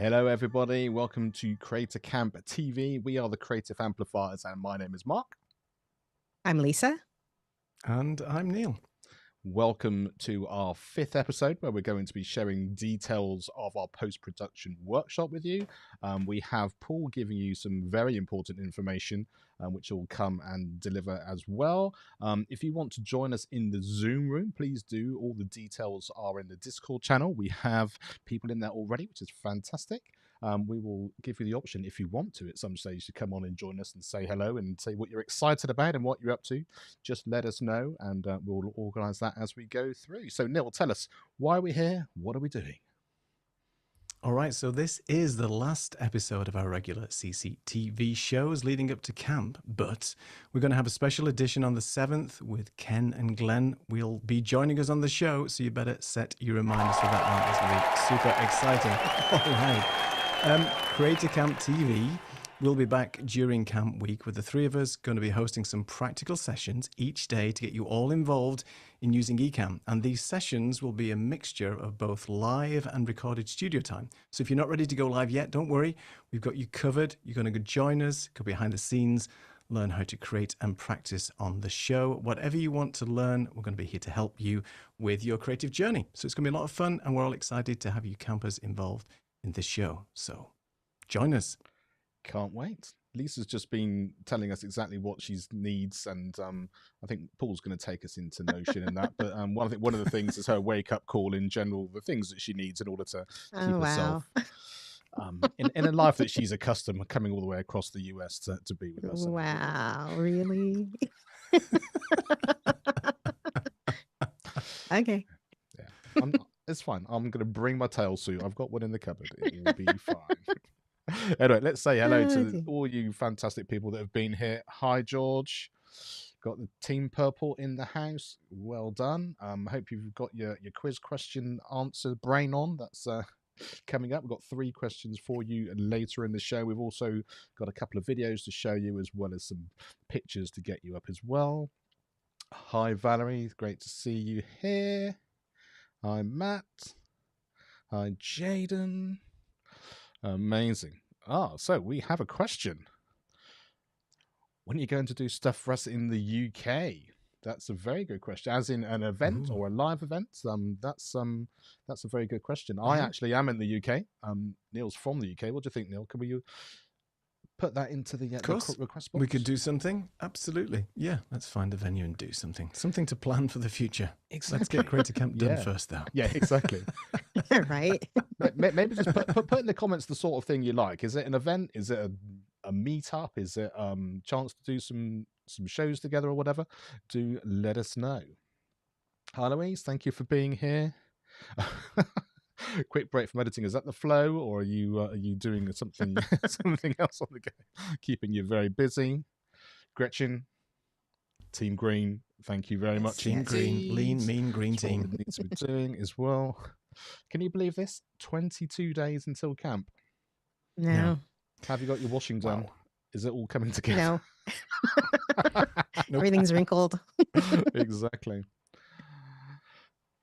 Hello, everybody. Welcome to Creator Camp TV. We are the Creative Amplifiers, and my name is Mark. I'm Lisa. And I'm Neil. Welcome to our 5th episode, where we're going to be sharing details of our post-production workshop with you. We have Paul giving you some very important information, which will come and deliver as well. If you want to join us in the Zoom room, please do. All the details are in the Discord channel. We have people in there already, which is fantastic. We will give you the option, if you want to, at some stage, to come on and join us and say hello and say what you're excited about and what you're up to. Just let us know, and we'll organise that as we go through. So, Neil, tell us, why are we here? What are we doing? All right, so this is the last episode of our regular CCTV shows leading up to camp, but we're going to have a special edition on the 7th with Ken and Glenn. Will be joining us on the show, so you better set your reminders for that one. It's going to be super exciting. All right. Creator Camp TV will be back during camp week with the three of us going to be hosting some practical sessions each day to get you all involved in using Ecamm. And these sessions will be a mixture of both live and recorded studio time. So if you're not ready to go live yet, don't worry. We've got you covered. You're going to go join us, go behind the scenes, learn how to create and practice on the show. Whatever you want to learn, we're going to be here to help you with your creative journey. So it's going to be a lot of fun, and we're all excited to have you campers involved in this show. So join us. Can't wait. Lisa's just been telling us exactly what she needs, and I think Paul's going to take us into Notion and that. But one of the things is her wake-up call in general, the things that she needs in order to keep herself in a life that she's accustomed, coming all the way across the US to be with us. Wow, really? Okay. Yeah, it's fine. I'm going to bring my tail suit. I've got one in the cupboard. It will be fine. Anyway, let's say hello to all you fantastic people that have been here. Hi, George. Got the Team Purple in the house. Well done. Hope you've got your quiz question answer brain on. That's coming up. We've got 3 questions for you later in the show. We've also got a couple of videos to show you, as well as some pictures to get you up as well. Hi, Valerie. Great to see you here. Hi, Matt. Hi, Jaden. Amazing. So we have a question. When are you going to do stuff for us in the UK? That's a very good question. As in an event or a live event? That's a very good question. I actually am in the UK. Neil's from the UK. What do you think, Neil? Can we put that into the request box? We could do something. Absolutely. Yeah, let's find a venue and do something. Something to plan for the future. Exactly. Let's get Creator Camp done first, though. Yeah, exactly. Right. Maybe just put in the comments the sort of thing you like. Is it an event? Is it a meetup? Is it chance to do some shows together or whatever? Do let us know. Hi, Louise. Thank you for being here. Quick break from editing. Is that the flow, or are you doing something something else on the go, keeping you very busy? Gretchen, Team Green, thank you very much. Team Green, lean, mean, green team. What we need to be doing as well. Can you believe this? 22 days until camp. No. Have you got your washing done? Wow. Is it all coming together? No. Everything's wrinkled. Exactly.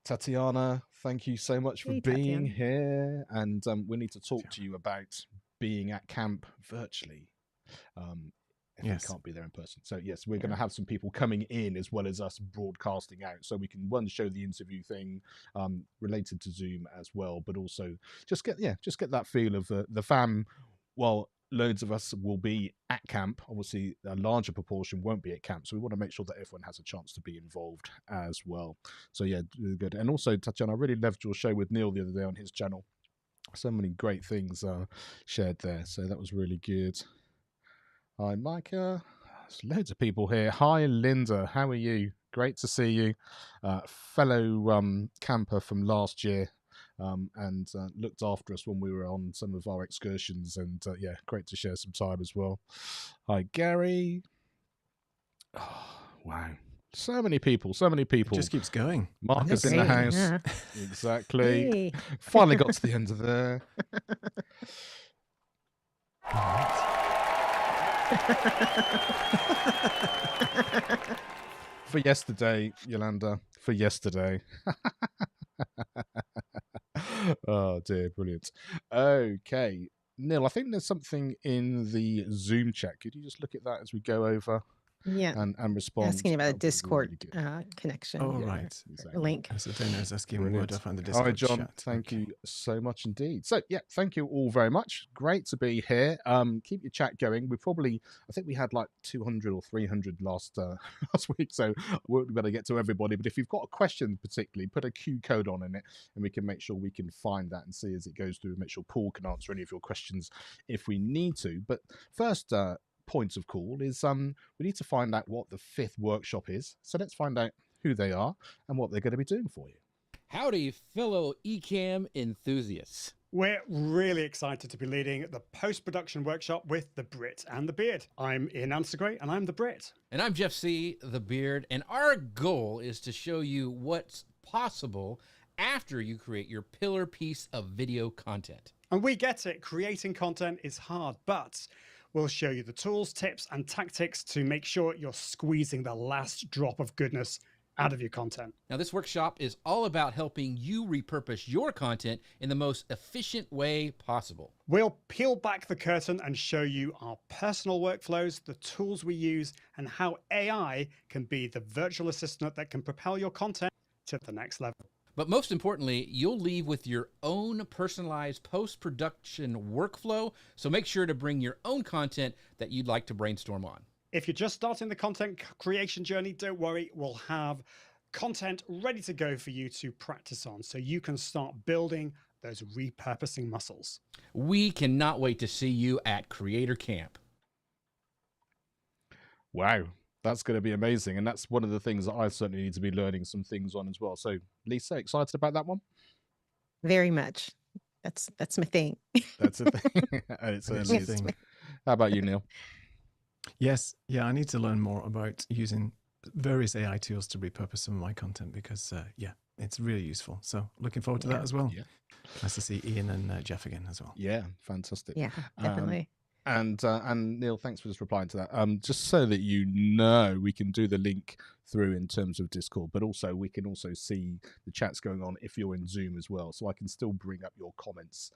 Tatiana, thank you so much for being here. And we need to talk to you about being at camp virtually. If we can't be there in person. So yes, we're going to have some people coming in as well as us broadcasting out, so we can show the interview thing related to Zoom as well, but also just get that feel of the fam. Well, loads of us will be at camp. Obviously, a larger proportion won't be at camp, so we want to make sure that everyone has a chance to be involved as well. So yeah, good. And also, Tatiana, I really loved your show with Neil the other day on his channel. So many great things shared there. So that was really good. Hi, Micah. There's loads of people here. Hi, Linda. How are you? Great to see you. Fellow camper from last year, and looked after us when we were on some of our excursions. And yeah, great to share some time as well. Hi, Gary. Oh, wow. So many people. It just keeps going. Marcus in the house. Yeah. Exactly. Hey. Finally got to the end of there. For yesterday, Yolanda. For yesterday. Oh dear, brilliant. Okay. Neil, I think there's something in the Zoom chat. Could you just look at that as we go over Yeah. and respond? Asking about a That would be Discord really connection. Oh, Yeah, right. exactly. Link. So Dana is asking where Brilliant. do I find the Discord Hi, John. chat? Thank Okay. you so much indeed. So, yeah, thank you all very much. Great to be here. Keep your chat going. I think we had like 200 or 300 last week, so we better get to everybody. But if you've got a question particularly, put a Q code on in it, and we can make sure we can find that and see as it goes through, make sure Paul can answer any of your questions if we need to. But first, point of call is we need to find out what the 5th workshop is. So let's find out who they are and what they're going to be doing for you. Howdy, fellow Ecamm enthusiasts. We're really excited to be leading the post-production workshop with the Brit and the Beard. I'm Ian Anstegray, and I'm the Brit. And I'm Jeff Sieh, the Beard, and our goal is to show you what's possible after you create your pillar piece of video content. And we get it, creating content is hard, but we'll show you the tools, tips, and tactics to make sure you're squeezing the last drop of goodness out of your content. Now, this workshop is all about helping you repurpose your content in the most efficient way possible. We'll peel back the curtain and show you our personal workflows, the tools we use, and how AI can be the virtual assistant that can propel your content to the next level. But most importantly, you'll leave with your own personalized post-production workflow, so make sure to bring your own content that you'd like to brainstorm on. If you're just starting the content creation journey, don't worry, we'll have content ready to go for you to practice on so you can start building those repurposing muscles. We cannot wait to see you at Creator Camp. Wow, that's going to be amazing. And that's one of the things that I certainly need to be learning some things on as well. So, Lisa, excited about that one? Very much. That's my thing. That's a thing. It certainly is. thing. How about you, Neil? Yes, yeah, I need to learn more about using various AI tools to repurpose some of my content because, yeah, it's really useful. So looking forward to that as well. Yeah. Nice to see Ian and Jeff again as well. Yeah, fantastic. Yeah, definitely. And Neil, thanks for just replying to that. Just so that you know, we can do the link through in terms of Discord, but also we can also see the chats going on if you're in Zoom as well. So I can still bring up your comments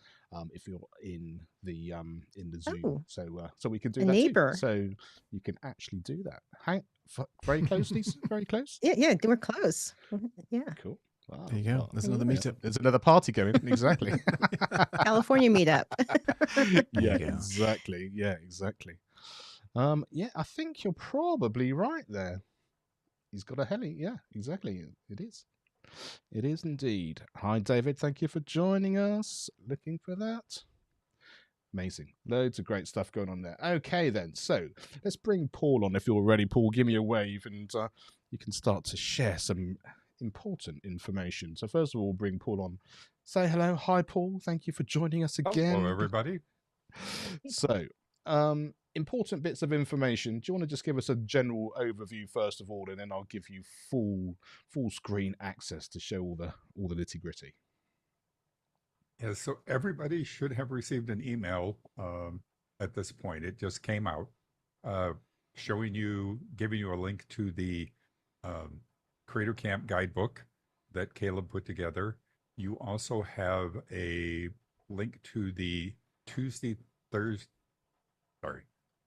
if you're in the Zoom. Oh. So we can do A that neighbor. too. So you can actually do that. Very close, Lisa. Very close. Yeah, we're close. Yeah. Cool. Wow. There you go. Well, There's another meetup. there's another party going. Exactly. California meetup. Yeah, you go. exactly. Yeah, exactly. Yeah, I think you're probably right there. He's got a heli. Yeah, exactly. It is. It is indeed. Hi, David. Thank you for joining us. Looking for that. Amazing. Loads of great stuff going on there. Okay, then. So let's bring Paul on if you're ready. Paul, give me a wave and you can start to share some important information. So first of all, bring Paul on. Say hello. Hi, Paul. Thank you for joining us again. Hello, everybody. So, important bits of information. Do you want to just give us a general overview first of all, and then I'll give you full screen access to show all the nitty gritty. Yeah, so everybody should have received an email at this point. It just came out giving you a link to the Creator Camp guidebook that Caleb put together. You also have a link to the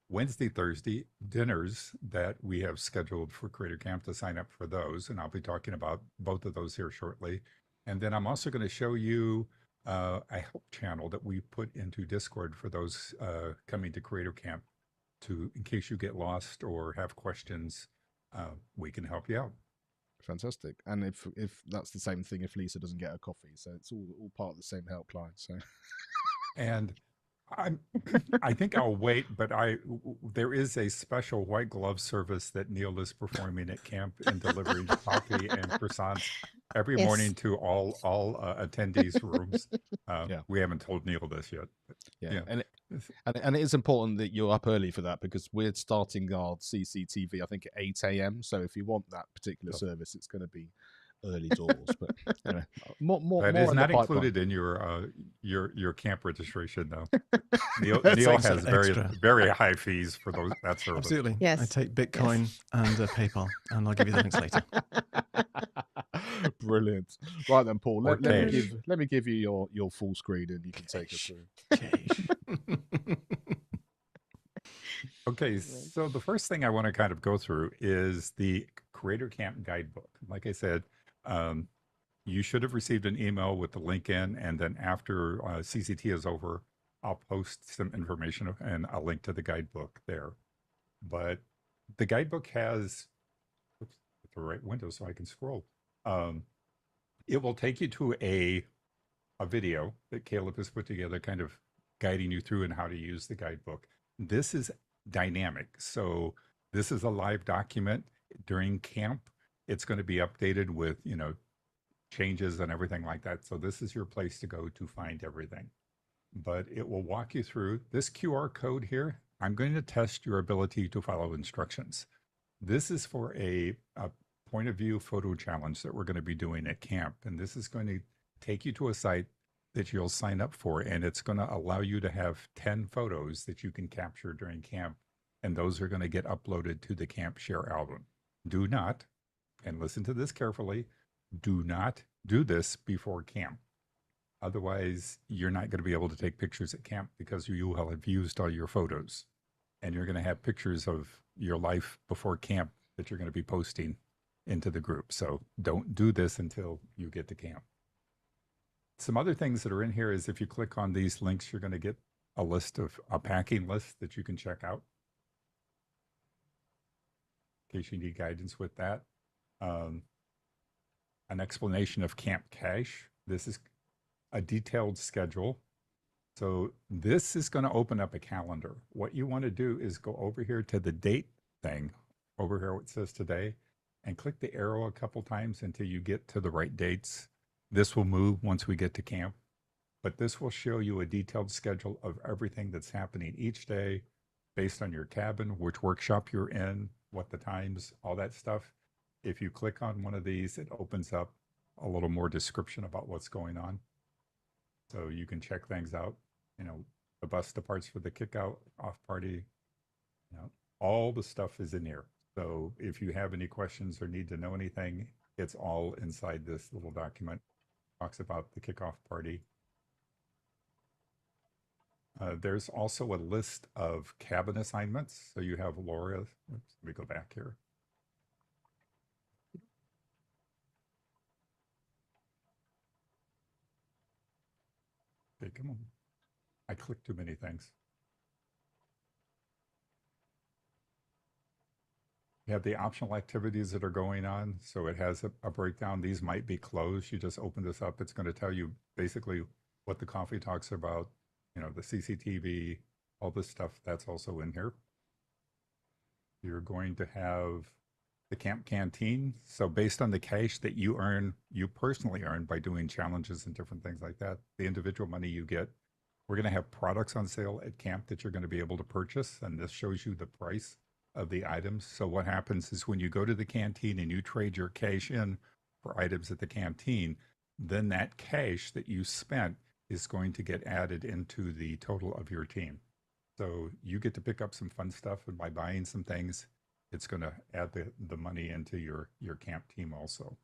Wednesday, Thursday dinners that we have scheduled for Creator Camp to sign up for those. And I'll be talking about both of those here shortly. And then I'm also going to show you a help channel that we put into Discord for those coming to Creator Camp in case you get lost or have questions, we can help you out. Fantastic. And if that's the same thing if Lisa doesn't get her coffee. So it's all part of the same helpline. So And I think I'll wait, but there is a special white glove service that Neil is performing at camp and delivering coffee and croissants every morning to all attendees' rooms. Yeah. We haven't told Neil this yet. yeah. And it is important that you're up early for that because we're starting our CCTV, I think, at 8 a.m. So if you want that particular service, it's going to be early doors. But anyway, more That more is in not the pipeline. included in your camp registration, though. Neil That's has extra. very high fees for that service. Absolutely. Yes. I take Bitcoin and PayPal, and I'll give you the links later. Brilliant. Right then, Paul. Or Let me give you your full screen, and you can take us through. Okay, so the first thing I want to kind of go through is the Creator Camp Guidebook. Like I said, you should have received an email with the link in, and then after CCT is over, I'll post some information and a link to the guidebook there. But the guidebook has, oops, the right window so I can scroll. It will take you to a video that Caleb has put together, kind of guiding you through and how to use the guidebook. This is dynamic. So this is a live document during camp. It's going to be updated with, changes and everything like that. So this is your place to go to find everything. But it will walk you through this QR code here. I'm going to test your ability to follow instructions. This is for a point of view photo challenge that we're going to be doing at camp. And this is going to take you to a site that you'll sign up for, and it's going to allow you to have 10 photos that you can capture during camp, and those are going to get uploaded to the Camp Share album. Do not, and listen to this carefully, do not do this before camp. Otherwise, you're not going to be able to take pictures at camp because you will have used all your photos, and you're going to have pictures of your life before camp that you're going to be posting into the group. So don't do this until you get to camp. Some other things that are in here is if you click on these links, you're going to get a packing list that you can check out in case you need guidance with that. An explanation of Camp Cache. This is a detailed schedule. So this is going to open up a calendar. What you want to do is go over here to the date thing, over here where it says today, and click the arrow a couple times until you get to the right dates. This will move once we get to camp, but this will show you a detailed schedule of everything that's happening each day based on your cabin, which workshop you're in, what the times, all that stuff. If you click on one of these, it opens up a little more description about what's going on. So you can check things out. The bus departs for the kickout off party. All the stuff is in here. So if you have any questions or need to know anything, it's all inside this little document. Talks about the kickoff party. There's also a list of cabin assignments. So you have Laura. Oops, let me go back here. Okay, come on. I clicked too many things. You have the optional activities that are going on. So it has a breakdown. These might be closed. You just open this up. It's going to tell you basically what the coffee talks about, the CCTV, all this stuff. That's also in here. You're going to have the camp canteen. So based on the cash that you personally earn by doing challenges and different things like that, the individual money you get, we're going to have products on sale at camp that you're going to be able to purchase. And this shows you the price of the items. So what happens is when you go to the canteen and you trade your cash in for items at the canteen, then that cash that you spent is going to get added into the total of your team. So you get to pick up some fun stuff, and by buying some things, it's going to add the money into your camp team also.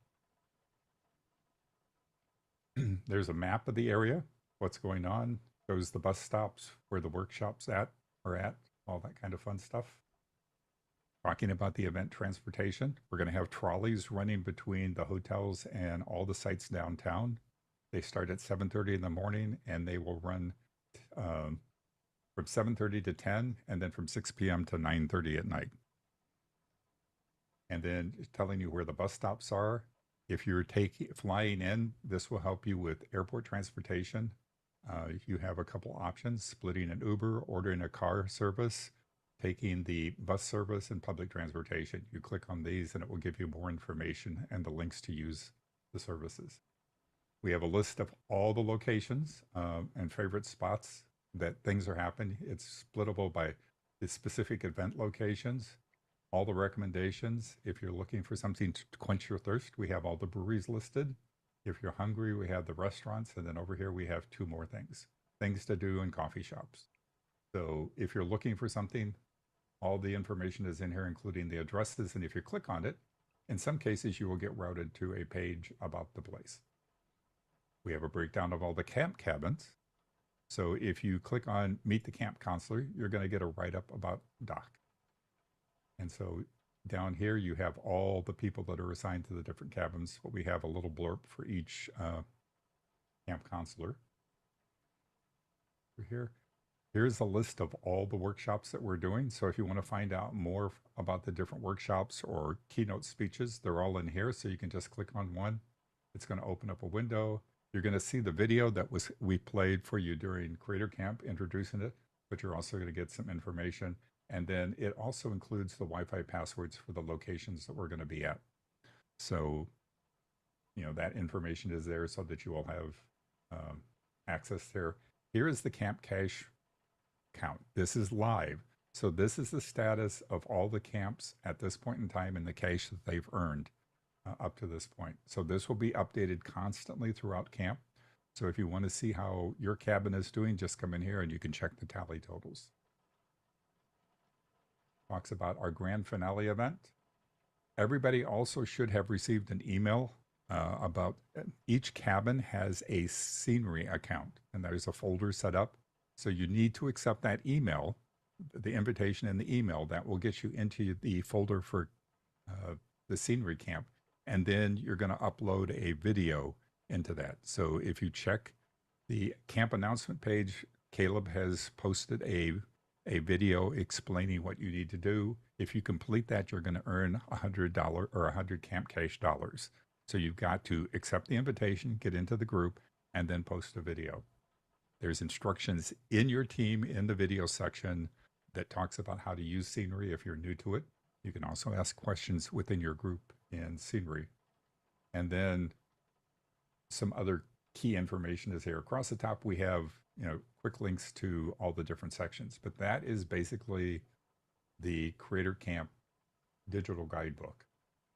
There's a map of the area, what's going on, shows the bus stops, where the workshops are at, all that kind of fun stuff. Talking about the event transportation, we're going to have trolleys running between the hotels and all the sites downtown. They start at 7:30 in the morning, and they will run from 7:30 to 10, and then from 6 p.m. to 9:30 at night. And then telling you where the bus stops are. If you're flying in, this will help you with airport transportation. You have a couple options: splitting an Uber, ordering a car service, taking the bus service, and public transportation. You click on these and it will give you more information and the links to use the services. We have a list of all the locations and favorite spots that things are happening. It's splittable by the specific event locations, all the recommendations. If you're looking for something to quench your thirst, we have all the breweries listed. If you're hungry, we have the restaurants. And then over here, we have two more things to do in coffee shops. So if you're looking for something, all the information is in here, including the addresses. And if you click on it, In some cases, you will get routed to a page about the place. We have a breakdown of all the camp cabins. So if you click on Meet the Camp Counselor, you're going to get a write-up about Doc. And so down here, you have all the people that are assigned to the different cabins, but we have a little blurb for each camp counselor. Over here, here's a list of all the workshops that we're doing. So if you want to find out more about the different workshops or keynote speeches, they're all in here. So you can just click on one. It's going to open up a window. You're going to see the video that we played for you during Creator Camp, introducing it, but you're also going to get some information. And then it also includes the Wi-Fi passwords for the locations that we're going to be at. So, you know, that information is there so that you will have access there. Here is the camp cache count. This is live. So this is the status of all the camps at this point in time and the cache that they've earned up to this point. So this will be updated constantly throughout camp. So if you want to see how your cabin is doing, just come in here and you can check the tally totals. Talks about our grand finale event. Everybody also should have received an email about each cabin has a scenery account, and there's a folder set up. So you need to accept that email, the invitation in the email that will get you into the folder for the scenery camp. And then you're going to upload a video into that. So if you check the camp announcement page, Caleb has posted a video explaining what you need to do. If you complete that, you're going to earn $100 or 100 camp cash dollars. So you've got to accept the invitation, get into the group, and then post a video. There's instructions in your team in the video section that talks about how to use scenery if you're new to it. You can also ask questions within your group in scenery. And then some other key information is here. Across the top, we have, you know, quick links to all the different sections, but that is basically the Creator Camp digital guidebook.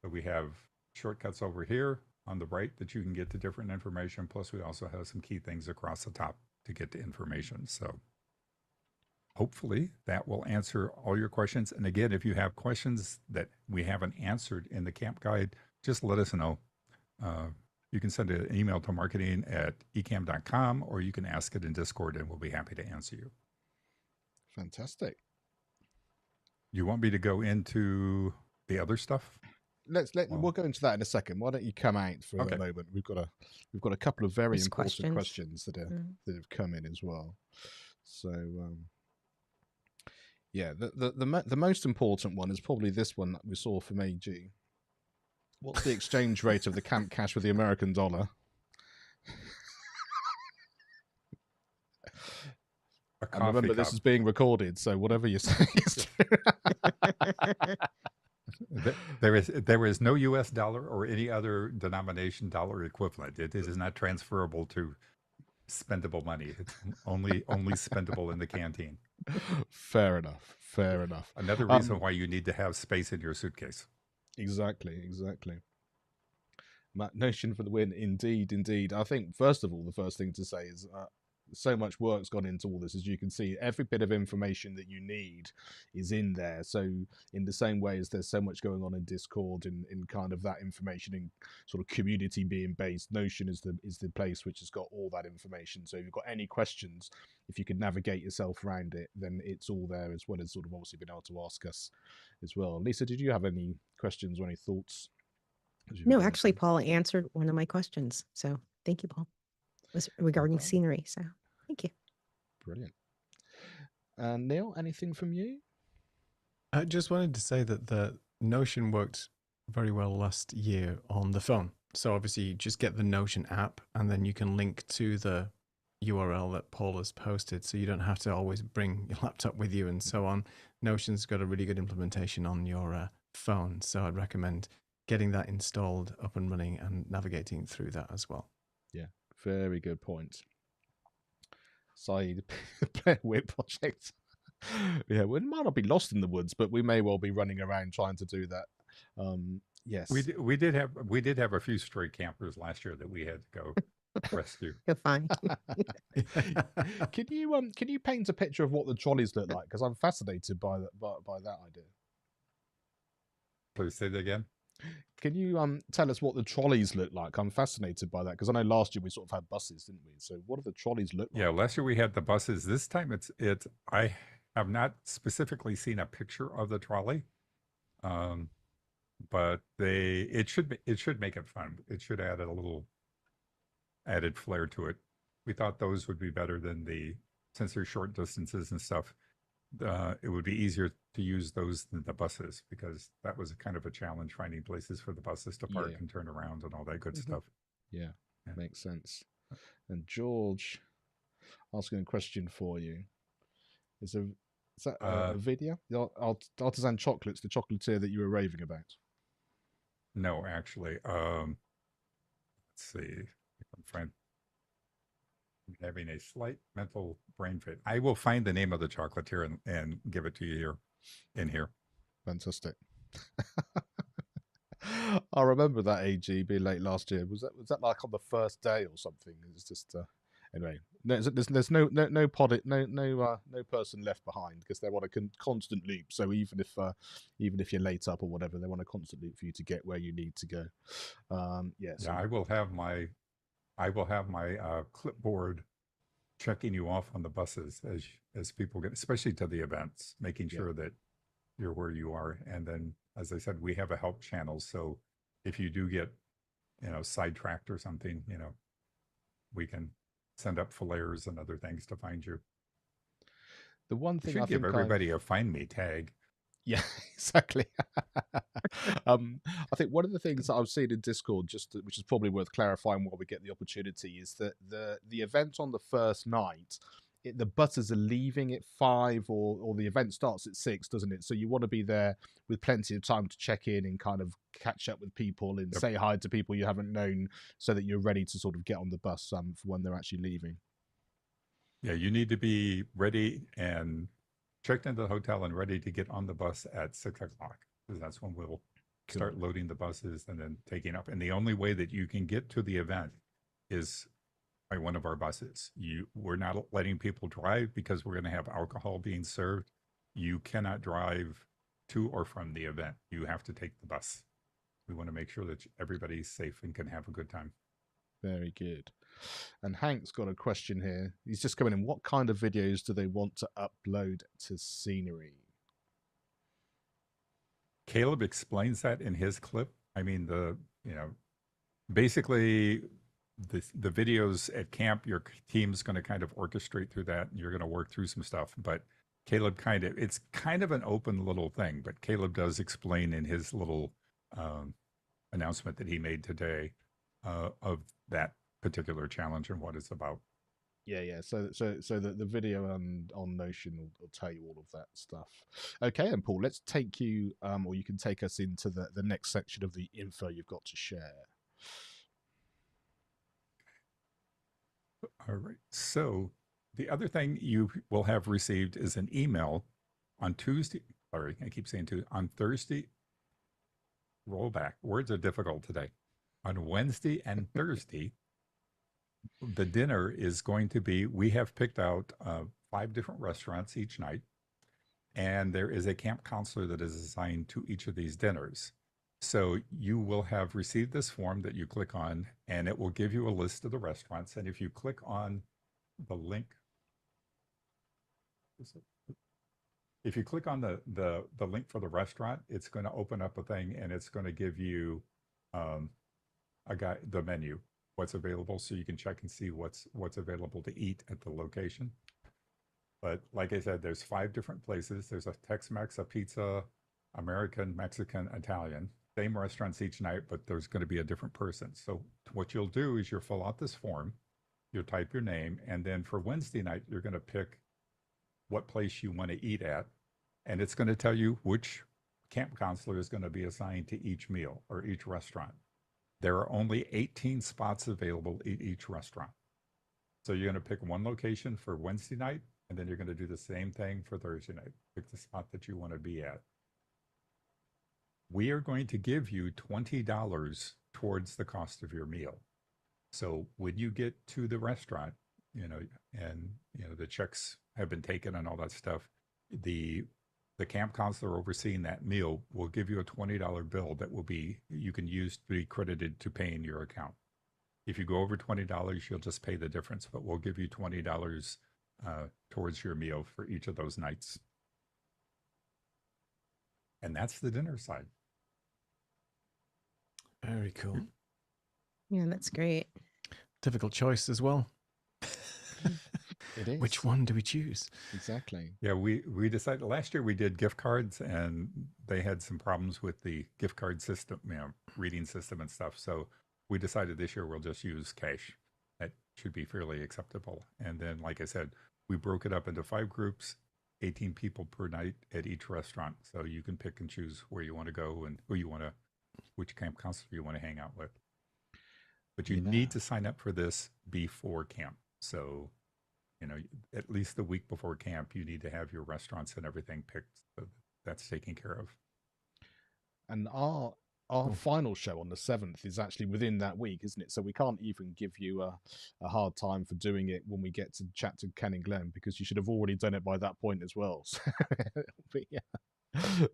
So we have shortcuts over here on the right that you can get to different information. Plus we also have some key things across the top to get to information. So hopefully that will answer all your questions. And again, if you have questions that we haven't answered in the camp guide, just let us know. You can send an email to marketing@ecamm.com, or you can ask it in Discord and we'll be happy to answer you. Fantastic. You want me to go into the other stuff? We'll go into that in a second. Why don't you come out for a moment? We've got a couple of very important questions that have come in as well. So yeah, the most important one is probably this one that we saw from AG. What's the exchange rate of the camp cash with the American dollar? And remember, this is being recorded, so whatever you say is there is no U.S. dollar or any other denomination dollar equivalent. It is not transferable to spendable money. It's only spendable in the canteen. Fair enough. Fair enough. Another reason why you need to have space in your suitcase. Exactly. Notion for the win. Indeed. I think, first of all, the first thing to say is so much work's gone into all this. As you can see, every bit of information that you need is in there. So in the same way as there's so much going on in Discord in kind of that information in sort of community being based, Notion is the place which has got all that information. So if you've got any questions, if you can navigate yourself around it, then it's all there, as well as sort of obviously being able to ask us as well. Lisa, did you have any questions or any thoughts? No, actually, Paul answered one of my questions. So thank you, Paul. It was regarding scenery. So thank you. Brilliant. Neil, anything from you? I just wanted to say that the Notion worked very well last year on the phone. So obviously you just get the Notion app and then you can link to the URL that Paul has posted. So you don't have to always bring your laptop with you and so on. Notion's got a really good implementation on your phone. So I'd recommend getting that installed, up and running, and navigating through that as well. Yeah, very good point. Sieh, the Blair Witch Project. Yeah, we might not be lost in the woods, but we may well be running around trying to do that. Yes, we did have a few stray campers last year that we had to go rescue. You're fine. Can you paint a picture of what the trolleys look like? Because I'm fascinated by that idea. Please say that again. Can you tell us what the trolleys look like? I'm fascinated by that because I know last year we sort of had buses, didn't we? So what do the trolleys look like? Yeah, last year we had the buses. This time it's I have not specifically seen a picture of the trolley. But it should make it fun. It should add a little added flair to it. We thought those would be better than since they're short distances and stuff. It would be easier to use those than the buses because that was kind of a challenge finding places for the buses to park and turn around and all that good stuff. Yeah, makes sense. And George asking a question for you. Is that a video? The artisan chocolates, the chocolatier that you were raving about? No, actually. Let's see. I'm having a slight mental brain fade. I will find the name of the chocolatier and give it to you here. Fantastic. I remember that AG being late last year. Was that like on the first day or something? It's just anyway. There's no person left behind because they're on a constant loop. So even if you're late up or whatever, they want a constant loop for you to get where you need to go. So I will have my clipboard checking you off on the buses as people get, especially to the events, making sure that you're where you are. And then, as I said, we have a help channel. So if you do get, sidetracked or something, we can send up flares and other things to find you. The one thing I should give everybody a find me tag. Yeah, exactly. I think one of the things that I've seen in Discord, which is probably worth clarifying while we get the opportunity, is that the event on the first night, the buses are leaving at 5 or the event starts at 6, doesn't it? So you want to be there with plenty of time to check in and kind of catch up with people and say hi to people you haven't known so that you're ready to sort of get on the bus for when they're actually leaving. Yeah, you need to be ready and checked into the hotel and ready to get on the bus at 6 o'clock because that's when we'll start loading the buses and then taking up. And the only way that you can get to the event is by one of our buses. We're not letting people drive because we're going to have alcohol being served. You cannot drive to or from the event. You have to take the bus. We want to make sure that everybody's safe and can have a good time. Very good. And Hank's got a question here. He's just coming in. What kind of videos do they want to upload to Scenery? Caleb explains that in his clip. I mean, basically the videos at camp, your team's going to kind of orchestrate through that and you're going to work through some stuff. But Caleb it's kind of an open little thing, but Caleb does explain in his little announcement that he made today of that particular challenge and what it's about. Yeah. So the video on Notion will tell you all of that stuff. Okay, and Paul, let's take you, or you can take us into the next section of the info you've got to share. All right. So the other thing you will have received is an email on Tuesday. Sorry, I keep saying on Thursday. Roll back. Words are difficult today. On Wednesday and Thursday, the dinner is going to be, we have picked out 5 different restaurants each night, and there is a camp counselor that is assigned to each of these dinners. So you will have received this form that you click on, and it will give you a list of the restaurants. And if you click on the link, if you click on the link for the restaurant, it's going to open up a thing, and it's going to give you the menu, what's available, so you can check and see what's available to eat at the location. But like I said, there's 5 different places. There's a Tex-Mex, a pizza, American, Mexican, Italian. Same restaurants each night, but there's going to be a different person. So what you'll do is you'll fill out this form, you'll type your name, and then for Wednesday night, you're going to pick what place you want to eat at, and it's going to tell you which camp counselor is going to be assigned to each meal or each restaurant. There are only 18 spots available at each restaurant. So you're going to pick one location for Wednesday night, and then you're going to do the same thing for Thursday night. Pick the spot that you want to be at. We are going to give you $20 towards the cost of your meal. So when you get to the restaurant, and the checks have been taken and all that stuff, the the camp counselor overseeing that meal will give you a $20 bill that you can use to be credited to paying your account. If you go over $20, you'll just pay the difference, but we'll give you $20 towards your meal for each of those nights. And that's the dinner side. Very cool. Yeah, that's great. Difficult choice as well. It is. Which one do we choose? Exactly. Yeah, we decided last year we did gift cards, and they had some problems with the gift card system, reading system and stuff. So we decided this year we'll just use cash. That should be fairly acceptable. And then, like I said, we broke it up into 5 groups, 18 people per night at each restaurant. So you can pick and choose where you want to go and which camp counselor you want to hang out with. But you need to sign up for this before camp. So, at least the week before camp, you need to have your restaurants and everything picked. So that's taken care of. And our final show on the 7th is actually within that week, isn't it? So we can't even give you a hard time for doing it when we get to chat to Ken and Glenn, because you should have already done it by that point as well. So,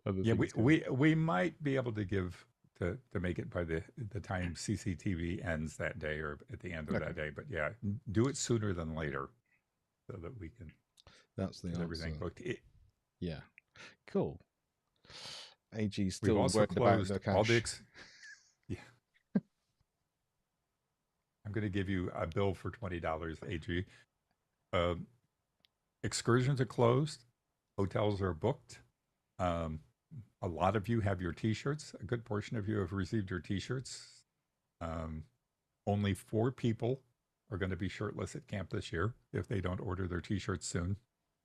but we might be able to give to make it by the time CCTV ends that day or at the end of that day. But yeah, do it sooner than later so that we can. That's the get answer. Everything booked. Yeah, cool. AG We've still also worried about closed the all cash. yeah. I'm going to give you a bill for $20, AG. Excursions are closed. Hotels are booked. A lot of you have your T-shirts. A good portion of you have received your T-shirts. Only 4 people are going to be shirtless at camp this year if they don't order their T-shirts soon.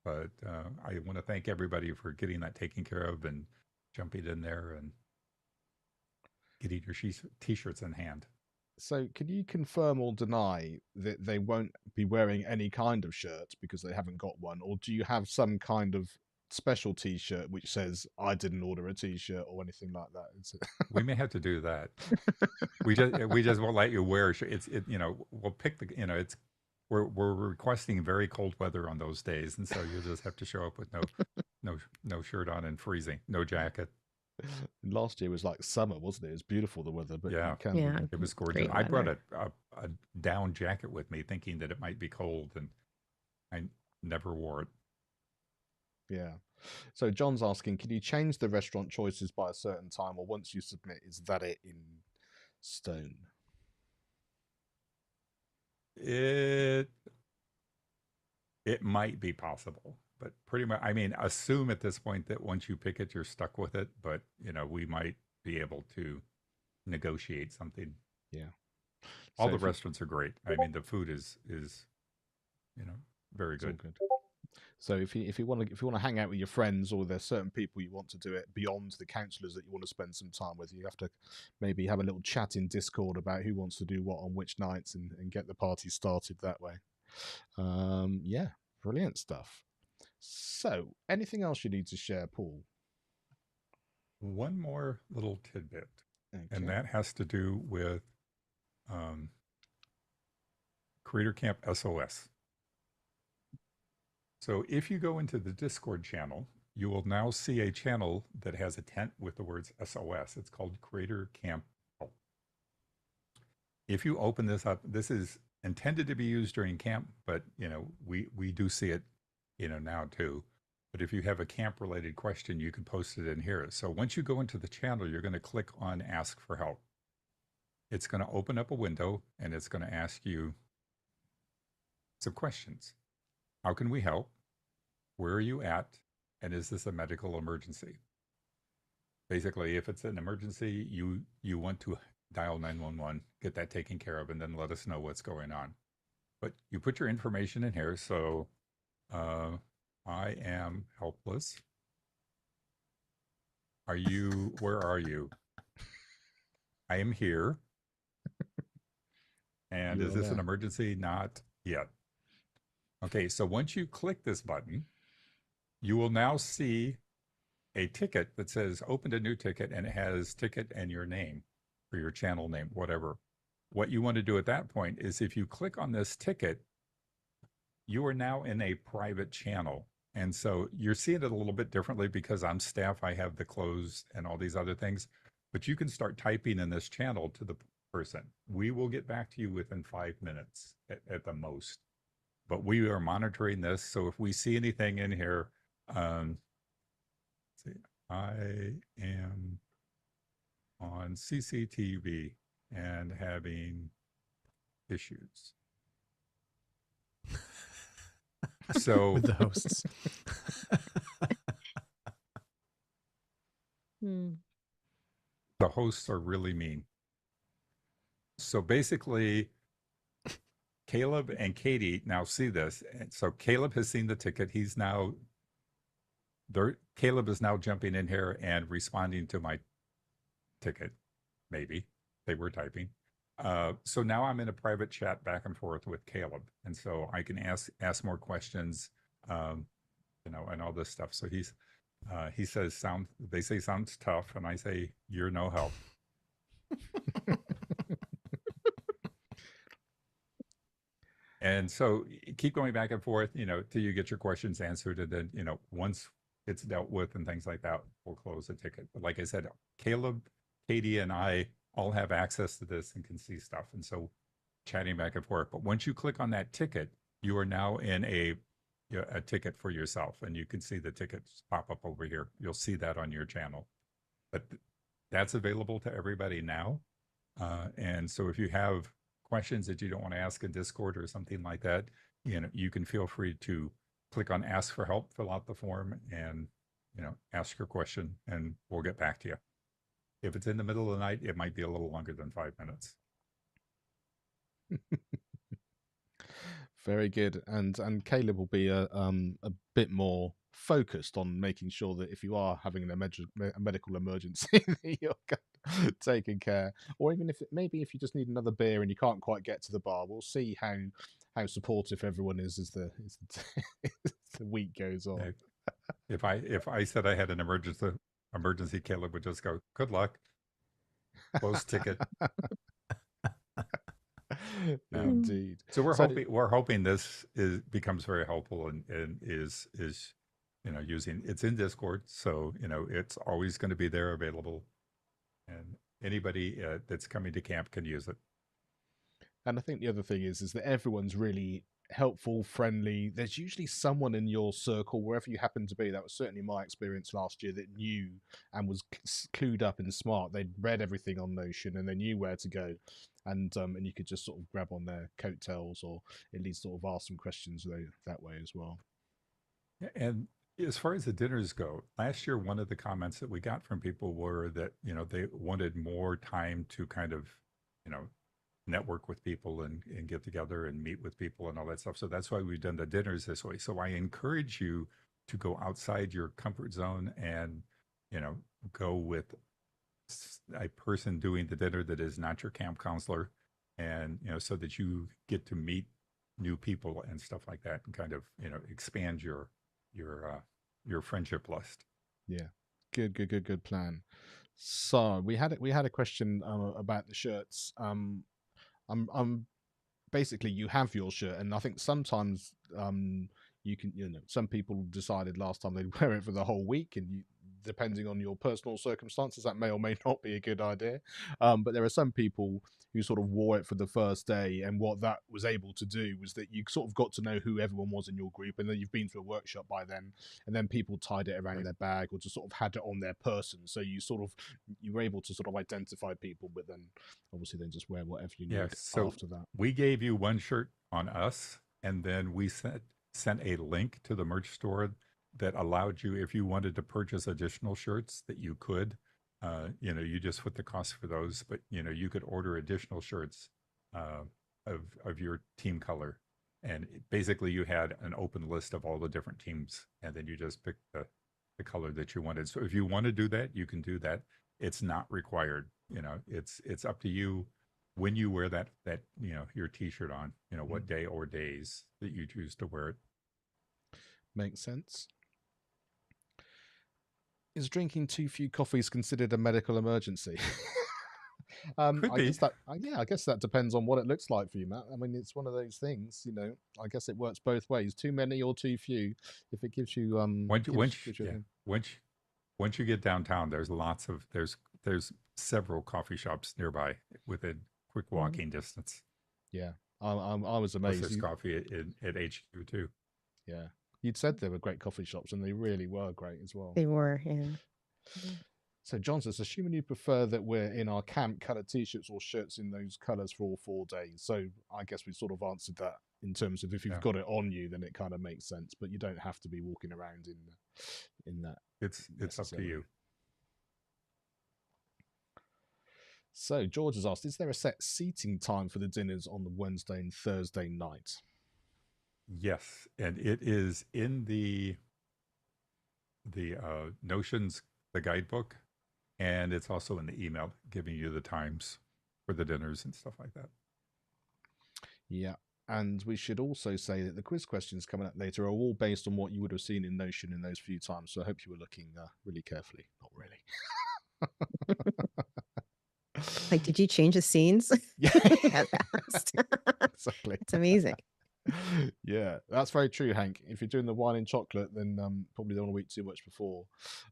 But I want to thank everybody for getting that taken care of and jumping in there and getting your T-shirts in hand. So can you confirm or deny that they won't be wearing any kind of shirt because they haven't got one? Or do you have some kind of special T-shirt which says "I didn't order a T-shirt" or anything like that? We may have to do that. we just won't let you wear we'll pick we're requesting very cold weather on those days, and so you'll just have to show up with no shirt on and freezing, no jacket. Last year was like summer, wasn't it? It was beautiful, the weather, but yeah, it was gorgeous. I brought a down jacket with me thinking that it might be cold, and I never wore it. Yeah. So John's asking, can you change the restaurant choices by a certain time, or once you submit, is that it in stone? It might be possible, but pretty much, assume at this point that once you pick it, you're stuck with it. But, we might be able to negotiate something. Yeah. All the restaurants are great. The food is very good. So if you want to hang out with your friends, or there's certain people you want to do it beyond the counselors that you want to spend some time with, you have to maybe have a little chat in Discord about who wants to do what on which nights and get the party started that way. Yeah, brilliant stuff. So anything else you need to share, Paul? One more little tidbit, and that has to do with Creator Camp SOS. So if you go into the Discord channel, you will now see a channel that has a tent with the words SOS. It's called Creator Camp. If you open this up, this is intended to be used during camp, but we do see it now too. But if you have a camp related question, you can post it in here. So once you go into the channel, you're going to click on Ask for Help. It's going to open up a window, and it's going to ask you some questions. How can we help? Where are you at? And is this a medical emergency? Basically, if it's an emergency, you want to dial 911, get that taken care of, and then let us know what's going on. But you put your information in here. So I am helpless. Where are you? I am here. And is this an emergency? Not yet. Okay, so once you click this button, you will now see a ticket that says opened a new ticket, and it has ticket and your name or your channel name, whatever. What you want to do at that point is if you click on this ticket, you are now in a private channel, And so you're seeing it a little bit differently because I'm staff, I have the closed and all these other things, but you can start typing in this channel to the person. We will get back to you within 5 minutes at the most, but we are monitoring this. So if we see anything in here, see, I am on CCTV and having issues. So with the hosts. The hosts are really mean. So basically, Caleb and Katie now see this. And so Caleb has seen the ticket. He's now Caleb is now jumping in here and responding to my ticket. Maybe they were typing. So now I'm in a private chat back and forth with Caleb, and so I can ask more questions, you know, and all this stuff. So he says they say sounds tough, and I say you're no help. And so keep going back and forth, you know, till you get your questions answered, and then, you know, once it's dealt with and things like that, we'll close the ticket. But like I said, Caleb, Katie, and I all have access to this and can see stuff, and so chatting back and forth. But once you click on that ticket, you are now in a ticket for yourself, and you can see the tickets pop up over here. You'll see that on your channel, but that's available to everybody now. And so if you have questions that you don't want to ask in Discord or something like that, you know, you can feel free to click on ask for help, fill out the form, and, you know, ask your question, and we'll get back to you. If it's in the middle of the night, it might be a little longer than 5 minutes. Very good. And Caleb will be a bit more focused on making sure that if you are having a medical emergency, that you're taking care. Or even if if you just need another beer and you can't quite get to the bar, we'll see how supportive everyone is as the week goes on. If I said I had an emergency, Caleb would just go, "Good luck. Close ticket." Indeed. So we're hoping this becomes very helpful and is you know, it's in Discord, so you know it's always going to be there available, and anybody that's coming to camp can use it. And I think the other thing is that everyone's really helpful, friendly. There's usually someone in your circle, wherever you happen to be. That was certainly my experience last year, that knew and was clued up and smart. They'd read everything on Notion and they knew where to go, and you could just sort of grab on their coattails, or at least sort of ask some questions that way as well. And as far as the dinners go, last year one of the comments that we got from people were that, you know, they wanted more time to kind of, you know, network with people and get together and meet with people and all that stuff. So that's why we've done the dinners this way. So I encourage you to go outside your comfort zone and, you know, go with a person doing the dinner that is not your camp counselor, and, you know, so that you get to meet new people and stuff like that, and kind of, you know, expand your friendship list. Yeah, good plan. So we had a question about the shirts. I'm basically, you have your shirt, and I think sometimes you can, you know, some people decided last time they'd wear it for the whole week, and depending on your personal circumstances, that may or may not be a good idea. But there are some people who sort of wore it for the first day, and what that was able to do was that you sort of got to know who everyone was in your group, and then you've been to a workshop by then, and then people tied it around their bag or just sort of had it on their person. So you were able to sort of identify people, but then obviously then just wear whatever you need after that. We gave you one shirt on us, and then we sent a link to the merch store that allowed you, if you wanted to purchase additional shirts, that you could. You know, you just put the cost for those, but, you know, you could order additional shirts of your team color, and basically you had an open list of all the different teams, and then you just picked the color that you wanted. So if you want to do that, you can do that. It's not required. You know, it's up to you when you wear that you know, your t-shirt on, you know, what day or days that you choose to wear it. Makes sense. Is drinking too few coffees considered a medical emergency? Could I be. guess that, I guess that depends on what it looks like for you, Matt. I mean, it's one of those things, you know. I guess it works both ways. Too many or too few. If it gives you Once you get downtown, there's lots of there's several coffee shops nearby within quick walking distance. Yeah, I was amazed. There's coffee at HQ too. Yeah, you'd said there were great coffee shops, and they really were great as well. They were, yeah. So John says, assuming you prefer that we're in our camp colored t-shirts or shirts in those colors for all 4 days. So I guess we sort of answered that in terms of if you've got it on you, then it kind of makes sense. But you don't have to be walking around in that. It's up to you. So George has asked, is there a set seating time for the dinners on the Wednesday and Thursday night? Yes, and it is in the Notions, the guidebook, and it's also in the email giving you the times for the dinners and stuff like that. Yeah, and we should also say that the quiz questions coming up later are all based on what you would have seen in Notion in those few times. So I hope you were looking really carefully. Not really. Like, did you change the scenes? Yeah. That fast. Exactly. It's amazing. Yeah, that's very true, Hank. If you're doing the wine and chocolate, then probably don't want to eat too much before.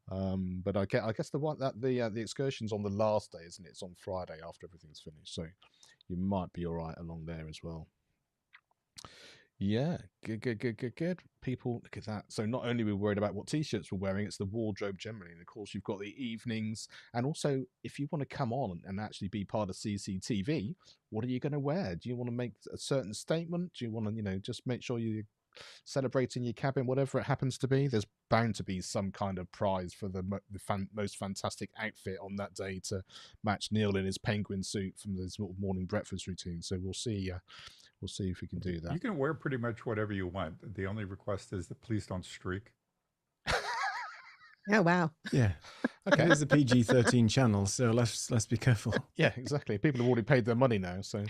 But I guess the excursion's on the last day, isn't it? It's on Friday after everything's finished, so you might be all right along there as well. Yeah, good. People, look at that. So not only are we worried about what t-shirts we're wearing, it's the wardrobe generally. And of course, you've got the evenings. And also, if you want to come on and actually be part of CCTV, what are you going to wear? Do you want to make a certain statement? Do you want to, just make sure you're celebrating your cabin, whatever it happens to be? There's bound to be some kind of prize for the most fantastic outfit on that day to match Neil in his penguin suit from his morning breakfast routine. So we'll see. We'll see if we can do that. You can wear pretty much whatever you want. The only request is that please don't streak. Oh, wow. Yeah. Okay. It is a PG-13 channel, so let's be careful. Yeah, exactly. People have already paid their money now. So,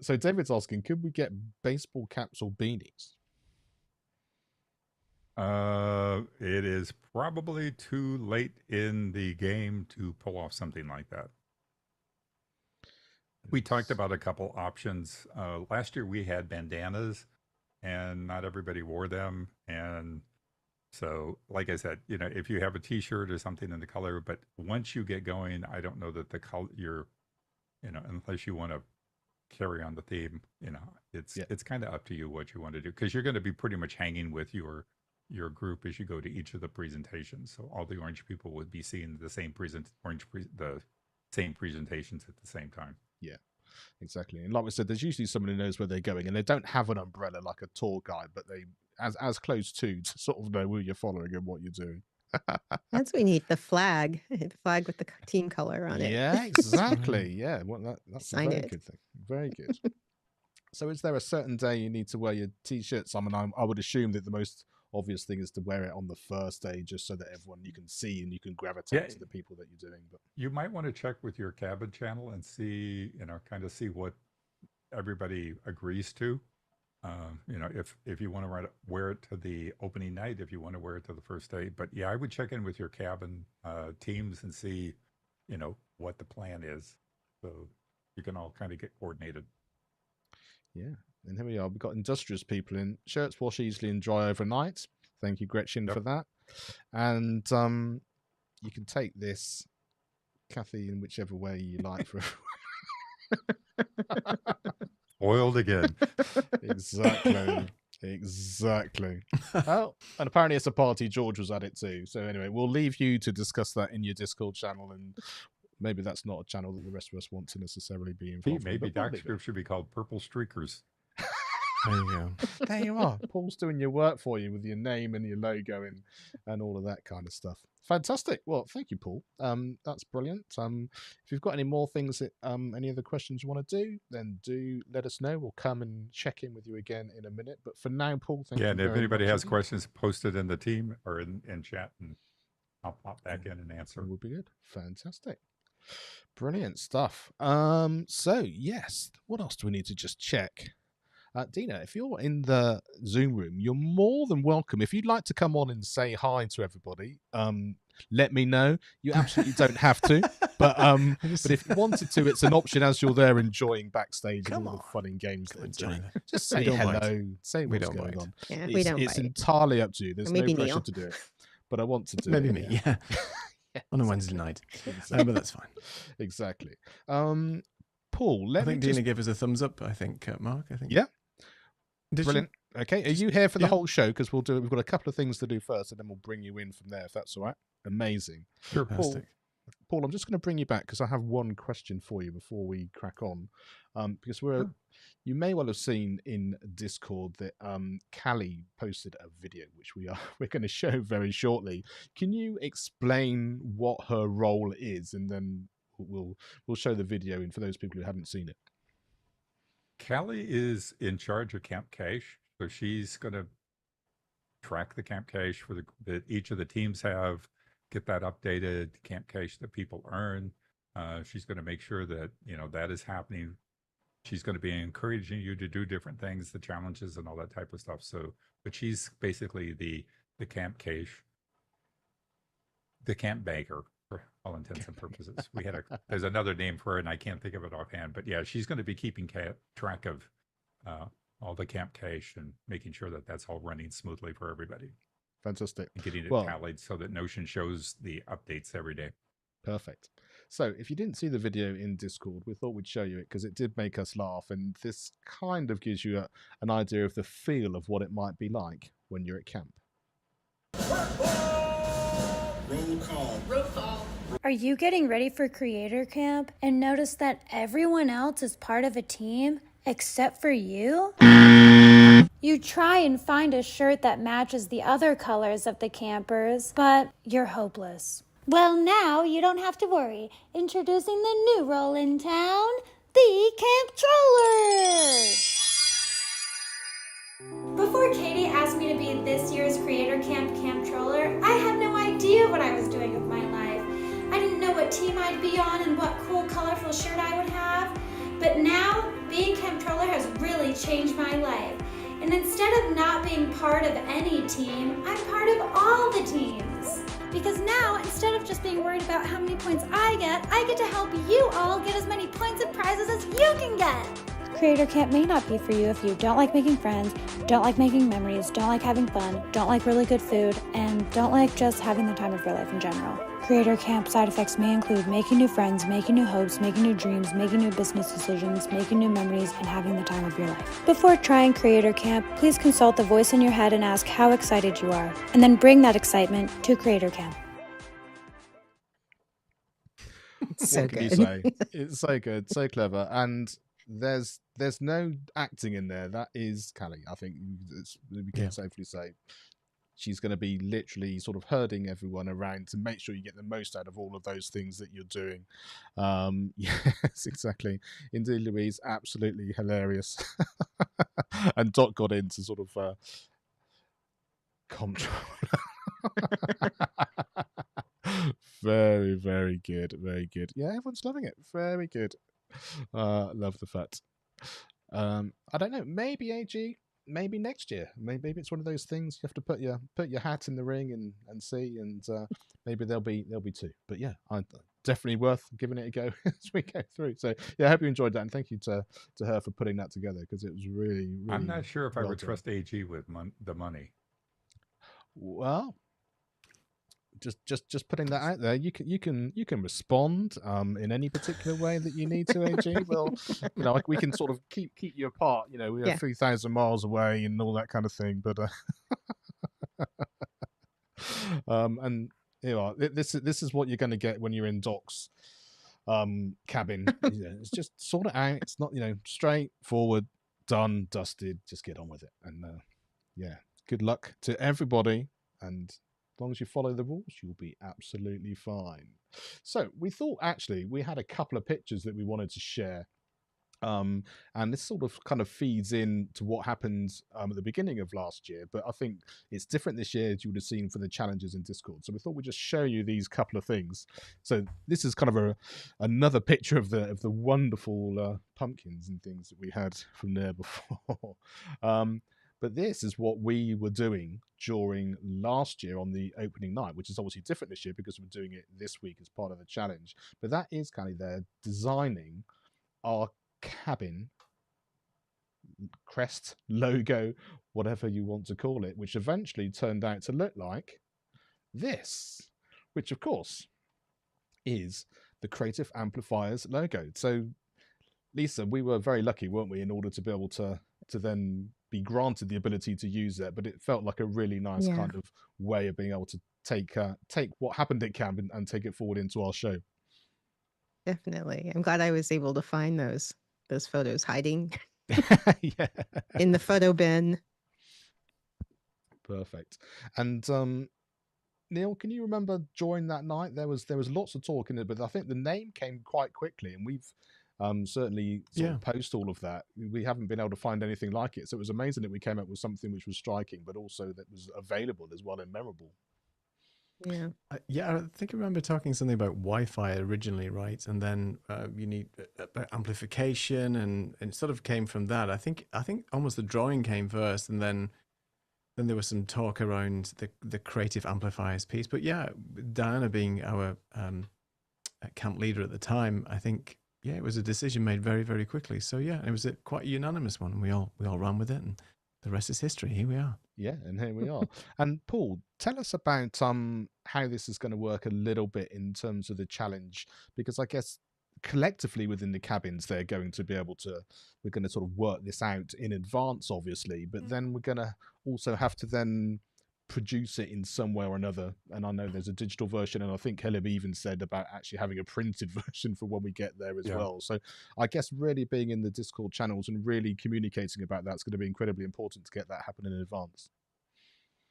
so David's asking, could we get baseball caps or beanies? It is probably too late in the game to pull off something like that. We talked about a couple options. Last year we had bandanas and not everybody wore them. And so, like I said, if you have a t-shirt or something in the color, but once you get going, I don't know that the color unless you want to carry on the theme, it's kind of up to you what you want to do. Cause you're going to be pretty much hanging with your group as you go to each of the presentations. So all the orange people would be seeing the same same presentations at the same time. Yeah, exactly. And like we said, there's usually someone who knows where they're going, and they don't have an umbrella like a tour guide, but they as close to sort of know who you're following and what you're doing. That's what we need, the flag with the team color on it. Yeah, exactly. Yeah, well, that's Sign a very it. good thing. Very good. So is there a certain day you need to wear your t-shirts? I mean, I would assume that the most obvious thing is to wear it on the first day, just so that everyone you can see and you can gravitate to the people that you're doing. But you might want to check with your cabin channel and see, kind of see what everybody agrees to. If you want to wear it to the opening night, if you want to wear it to the first day. But yeah, I would check in with your cabin teams and see, what the plan is, so you can all kind of get coordinated. Yeah. And here we are. We've got industrious people in shirts wash easily and dry overnight. Thank you, Gretchen, for that. And you can take this, Kathy, in whichever way you like. For Oiled again. Exactly. Oh, and apparently it's a party. George was at it too. So anyway, we'll leave you to discuss that in your Discord channel, and maybe that's not a channel that the rest of us want to necessarily be involved in. Maybe Dark Script should be called Purple Streakers. There you go. There you are. Paul's doing your work for you with your name and your logo and all of that kind of stuff. Fantastic. Well, thank you, Paul. That's brilliant. If you've got any more things that any other questions you want to do, then do let us know. We'll come and check in with you again in a minute. But for now, Paul, thank you. Yeah, and if anybody much has questions, post it in the team or in chat, and I'll pop back in and answer. It will be good. Fantastic. Brilliant stuff. So yes, what else do we need to just check? Dina, if you're in the Zoom room, you're more than welcome. If you'd like to come on and say hi to everybody, let me know. You absolutely don't have to, but if you wanted to, it's an option as you're there enjoying backstage and all the fun and games that are doing. Just say hello, say what's going on. Yeah, we don't it's bite. entirely up to you. There's no pressure Neil. to do it, but I want to do maybe it. me, yeah. On a Wednesday night, but that's fine. Exactly. Paul, I think Dina gave us a thumbs up. I think Mark. I think. Yeah. Brilliant. Okay, are you here for the whole show? Because we've got a couple of things to do first, and then we'll bring you in from there, if that's all right. Amazing. Sure. Paul, I'm just going to bring you back because I have one question for you before we crack on. Because you may well have seen in Discord that Callie posted a video which we're going to show very shortly. Can you explain what her role is, and then we'll show the video in for those people who haven't seen it. Callie is in charge of Camp Cache, so she's going to track the Camp Cache for that each of the teams have, get that updated Camp Cache that people earn. She's going to make sure that that is happening. She's going to be encouraging you to do different things, the challenges and all that type of stuff. So, but she's basically the Camp Cache, the camp banker for all intents and purposes. There's another name for her, and I can't think of it offhand. But yeah, she's going to be keeping track of all the Camp Cache and making sure that that's all running smoothly for everybody. Fantastic. And getting it tallied so that Notion shows the updates every day. Perfect. So if you didn't see the video in Discord, we thought we'd show you it because it did make us laugh, and this kind of gives you an idea of the feel of what it might be like when you're at camp. Roll call. Roll call. Are you getting ready for Creator Camp and notice that everyone else is part of a team except for you? You try and find a shirt that matches the other colors of the campers, but you're hopeless. Well, now you don't have to worry. Introducing the new role in town, the Camptroller! Before Katie asked me to be this year's Creator Camp Camptroller, I had no idea what I was doing with my life. I didn't know what team I'd be on and what cool, colorful shirt I would have. But now, being Camptroller has really changed my life. And instead of not being part of any team, I'm part of all the teams. Because now, instead of just being worried about how many points I get to help you all get as many points and prizes as you can get. Creator Camp may not be for you if you don't like making friends, don't like making memories, don't like having fun, don't like really good food, and don't like just having the time of your life in general. Creator Camp side effects may include making new friends, making new hopes, making new dreams, making new business decisions, making new memories, and having the time of your life. Before trying Creator Camp, please consult the voice in your head and ask how excited you are, and then bring that excitement to Creator Camp. So what can you say? It's so good, so clever, and there's no acting in there. That is Callie. I think we can safely say she's going to be literally sort of herding everyone around to make sure you get the most out of all of those things that you're doing. Yes, exactly. Indeed, Louise, absolutely hilarious. And Dot got into sort of control. Very, very good. Very good. Yeah, everyone's loving it. Very good. Love the fact. I don't know. Maybe AG. Maybe next year. Maybe it's one of those things you have to put your hat in the ring and see. And maybe there'll be two. But yeah, definitely worth giving it a go as we go through. So yeah, I hope you enjoyed that, and thank you to her for putting that together because it was really, really. I'm not sure if I would trust AG with the money. Well. Just putting that out there. You can respond in any particular way that you need to, AG. Well, we can sort of keep you apart. We are 3,000 miles away and all that kind of thing. But and this is what you're going to get when you're in Doc's cabin. It's just sort it out. It's not straightforward, done, dusted. Just get on with it. And good luck to everybody. And as long as you follow the rules, you'll be absolutely fine. So we thought actually we had a couple of pictures that we wanted to share. And this sort of kind of feeds in to what happened at the beginning of last year. But I think it's different this year, as you would have seen for the challenges in Discord. So we thought we'd just show you these couple of things. So this is kind of another picture of the wonderful pumpkins and things that we had from there before. But this is what we were doing during last year on the opening night, which is obviously different this year because we're doing it this week as part of the challenge. But that is kind of there designing our cabin crest, logo, whatever you want to call it, which eventually turned out to look like this, which of course is the Creative Amplifiers logo. So Lisa, we were very lucky, weren't we, in order to be able to then be granted the ability to use it, but it felt like a really nice kind of way of being able to take what happened at camp and take it forward into our show. Definitely. I'm glad I was able to find those photos hiding yeah. in the photo bin. Perfect. And Neil, can you remember during that night there was lots of talk in it, but I think the name came quite quickly, and we've certainly sort of post all of that. We haven't been able to find anything like it, so it was amazing that we came up with something which was striking, but also that was available as well and memorable. Yeah. I think I remember talking something about Wi-Fi originally, right? And then you need amplification, and it sort of came from that. I think almost the drawing came first, and then there was some talk around the Creative Amplifiers piece. But yeah, Diana being our camp leader at the time, I think it was a decision made very, very quickly. So yeah, it was quite a unanimous one. We all ran with it, and the rest is history. Here we are. Yeah, and here we are. And Paul, tell us about how this is going to work a little bit in terms of the challenge, because I guess collectively within the cabins we're going to sort of work this out in advance, obviously, but then we're going to also have to then produce it in some way or another. And I know there's a digital version, and I think Caleb even said about actually having a printed version for when we get there as well. So I guess really being in the Discord channels and really communicating about that's going to be incredibly important to get that happening in advance.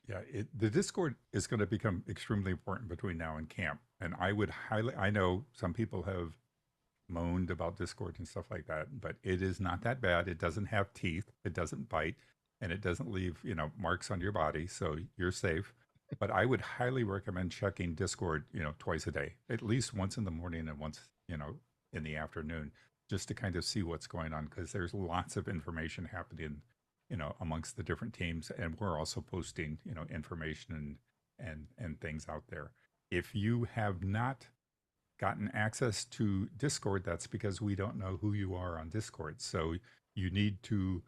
Yeah, the Discord is going to become extremely important between now and camp. And I know some people have moaned about Discord and stuff like that, but it is not that bad. It doesn't have teeth, it doesn't bite, and it doesn't leave, marks on your body, so you're safe. But I would highly recommend checking Discord, twice a day, at least once in the morning and once, in the afternoon, just to kind of see what's going on, because there's lots of information happening, amongst the different teams, and we're also posting, information and things out there. If you have not gotten access to Discord, that's because we don't know who you are on Discord. So you need to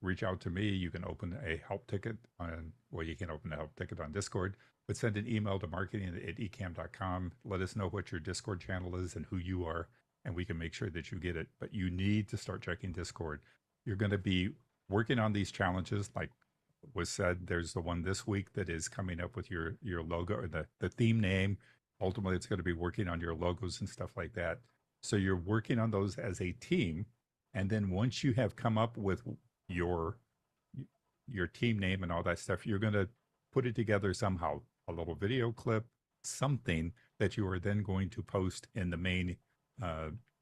reach out to me. You can open a help ticket you can open a help ticket on Discord, but send an email to marketing@ecamm.com. Let us know what your Discord channel is and who you are, and we can make sure that you get it. But you need to start checking Discord. You're going to be working on these challenges, like was said. There's the one this week that is coming up with your logo or the theme name. Ultimately, it's going to be working on your logos and stuff like that. So you're working on those as a team. And then once you have come up with your team name and all that stuff, you're going to put it together somehow, a little video clip, something that you are then going to post in the main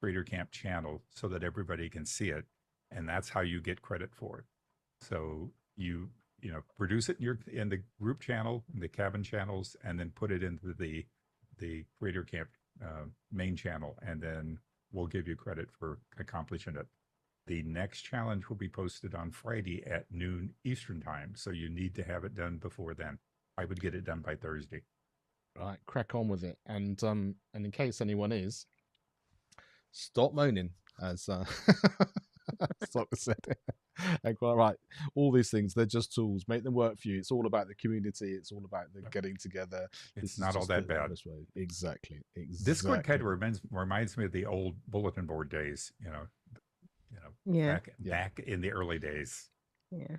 Creator Camp channel so that everybody can see it. And that's how you get credit for it. So you produce it in the group channel, in the cabin channels, and then put it into the Creator Camp main channel, and then we'll give you credit for accomplishing it. The next challenge will be posted on Friday at noon Eastern time, so you need to have it done before then. I would get it done by Thursday. Right, crack on with it. And in case anyone is, stop moaning, as Soccer said. And quite right, all these things, they're just tools. Make them work for you. It's all about the community. It's all about the getting together. It's not all that bad. Exactly. Discord kind of reminds me of the old bulletin board days, back in the early days. Yeah.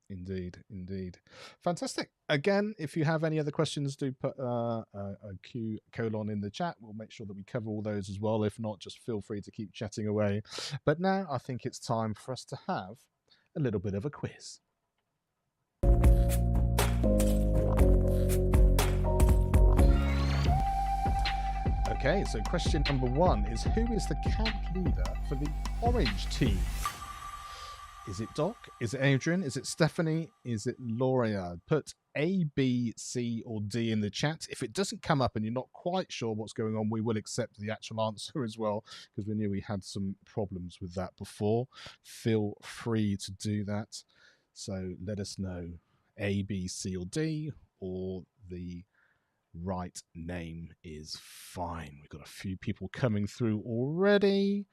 Indeed. Fantastic. Again, if you have any other questions, do put a Q colon in the chat. We'll make sure that we cover all those as well. If not, just feel free to keep chatting away. But now I think it's time for us to have a little bit of a quiz. Okay, so question number 1 is, who is the camp leader for the orange team? Is it Doc? Is it Adrian? Is it Stephanie? Is it Loria? Put A, B, C, or D in the chat. If it doesn't come up and you're not quite sure what's going on, we will accept the actual answer as well, because we knew we had some problems with that before. Feel free to do that. So let us know A, B, C, or D, or the right name is fine. We've got a few people coming through already.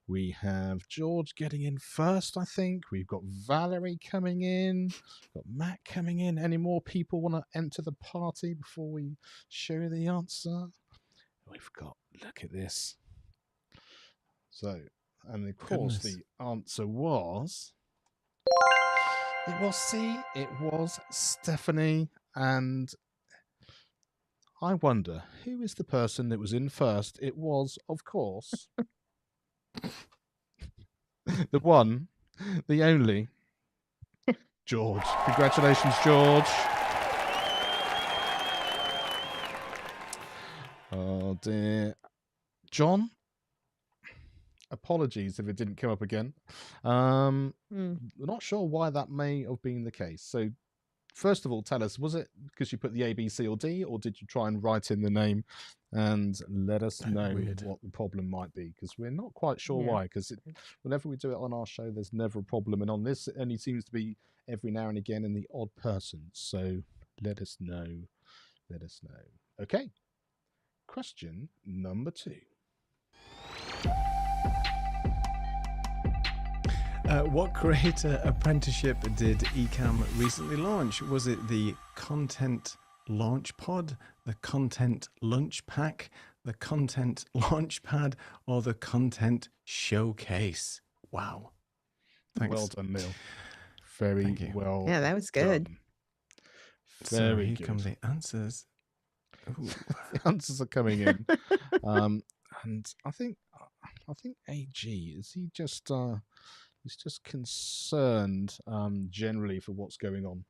We have George getting in first, I think. We've got Valerie coming in. Got Matt coming in. Any more people want to enter the party before we show you the answer? We've got, look at this. So, and of course, the answer was, it was C. It was Stephanie. And I wonder, who is the person that was in first? It was, of course, the one, the only, George. Congratulations, George. Oh, dear. John, apologies if it didn't come up again. We're not sure why that may have been the case. So, first of all, tell us, was it because you put the A, B, C, or D, or did you try and write in the name? And let us know what the problem might be, because we're not quite sure why. Because whenever we do it on our show, there's never a problem. And on this, it only seems to be every now and again in the odd person. So let us know. Let us know. Okay. Question number 2. What creator apprenticeship did Ecamm recently launch? Was it the Content Launch Pod, the Content Lunch Pack, the Content Launchpad, or the Content Showcase? Wow. Thanks. Well done, Neil. Very well. Yeah, that was good. Done. So here come the answers. The answers are coming in. And I think AG, is he just he's just concerned generally for what's going on.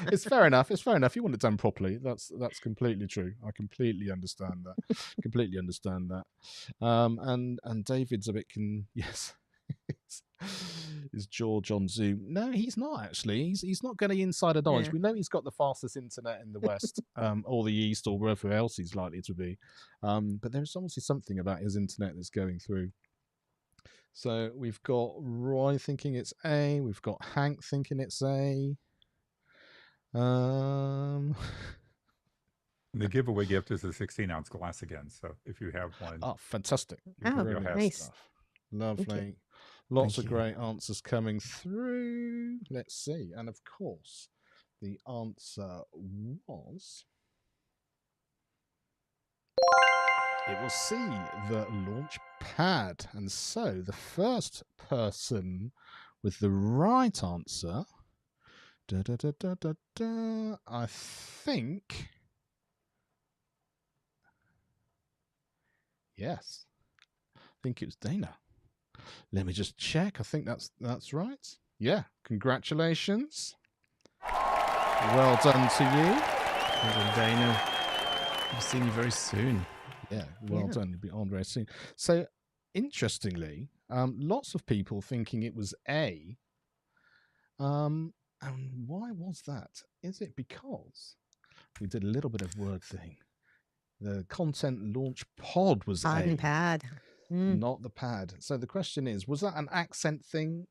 It's fair enough. It's fair enough. You want it done properly. That's completely true. I completely understand that. Completely understand that. And David's a bit yes. Is George on Zoom? No, he's not actually. He's not getting insider knowledge. We know he's got the fastest internet in the West, or the East, or wherever else he's likely to be. But there's obviously something about his internet that's going through. So we've got Roy thinking it's A. We've got Hank thinking it's A. The giveaway gift is a 16-ounce glass again. So if you have one, fantastic! Nice, stuff. Lovely. Lots of great answers coming through. Let's see. And of course, the answer was, it was C, the launch pad. And so the first person with the right answer, I think, yes, I think it was Dana. Let me just check. I think that's right. Yeah, congratulations. Well done to you. Well done, Dana. I'll see you very soon. Yeah, well done. You'll be on very soon. So, interestingly, lots of people thinking it was A. And why was that? Is it because we did a little bit of word thing? The Content Launch Pod was Pod A. and pad. Not the pad. So the question is, was that an accent thing?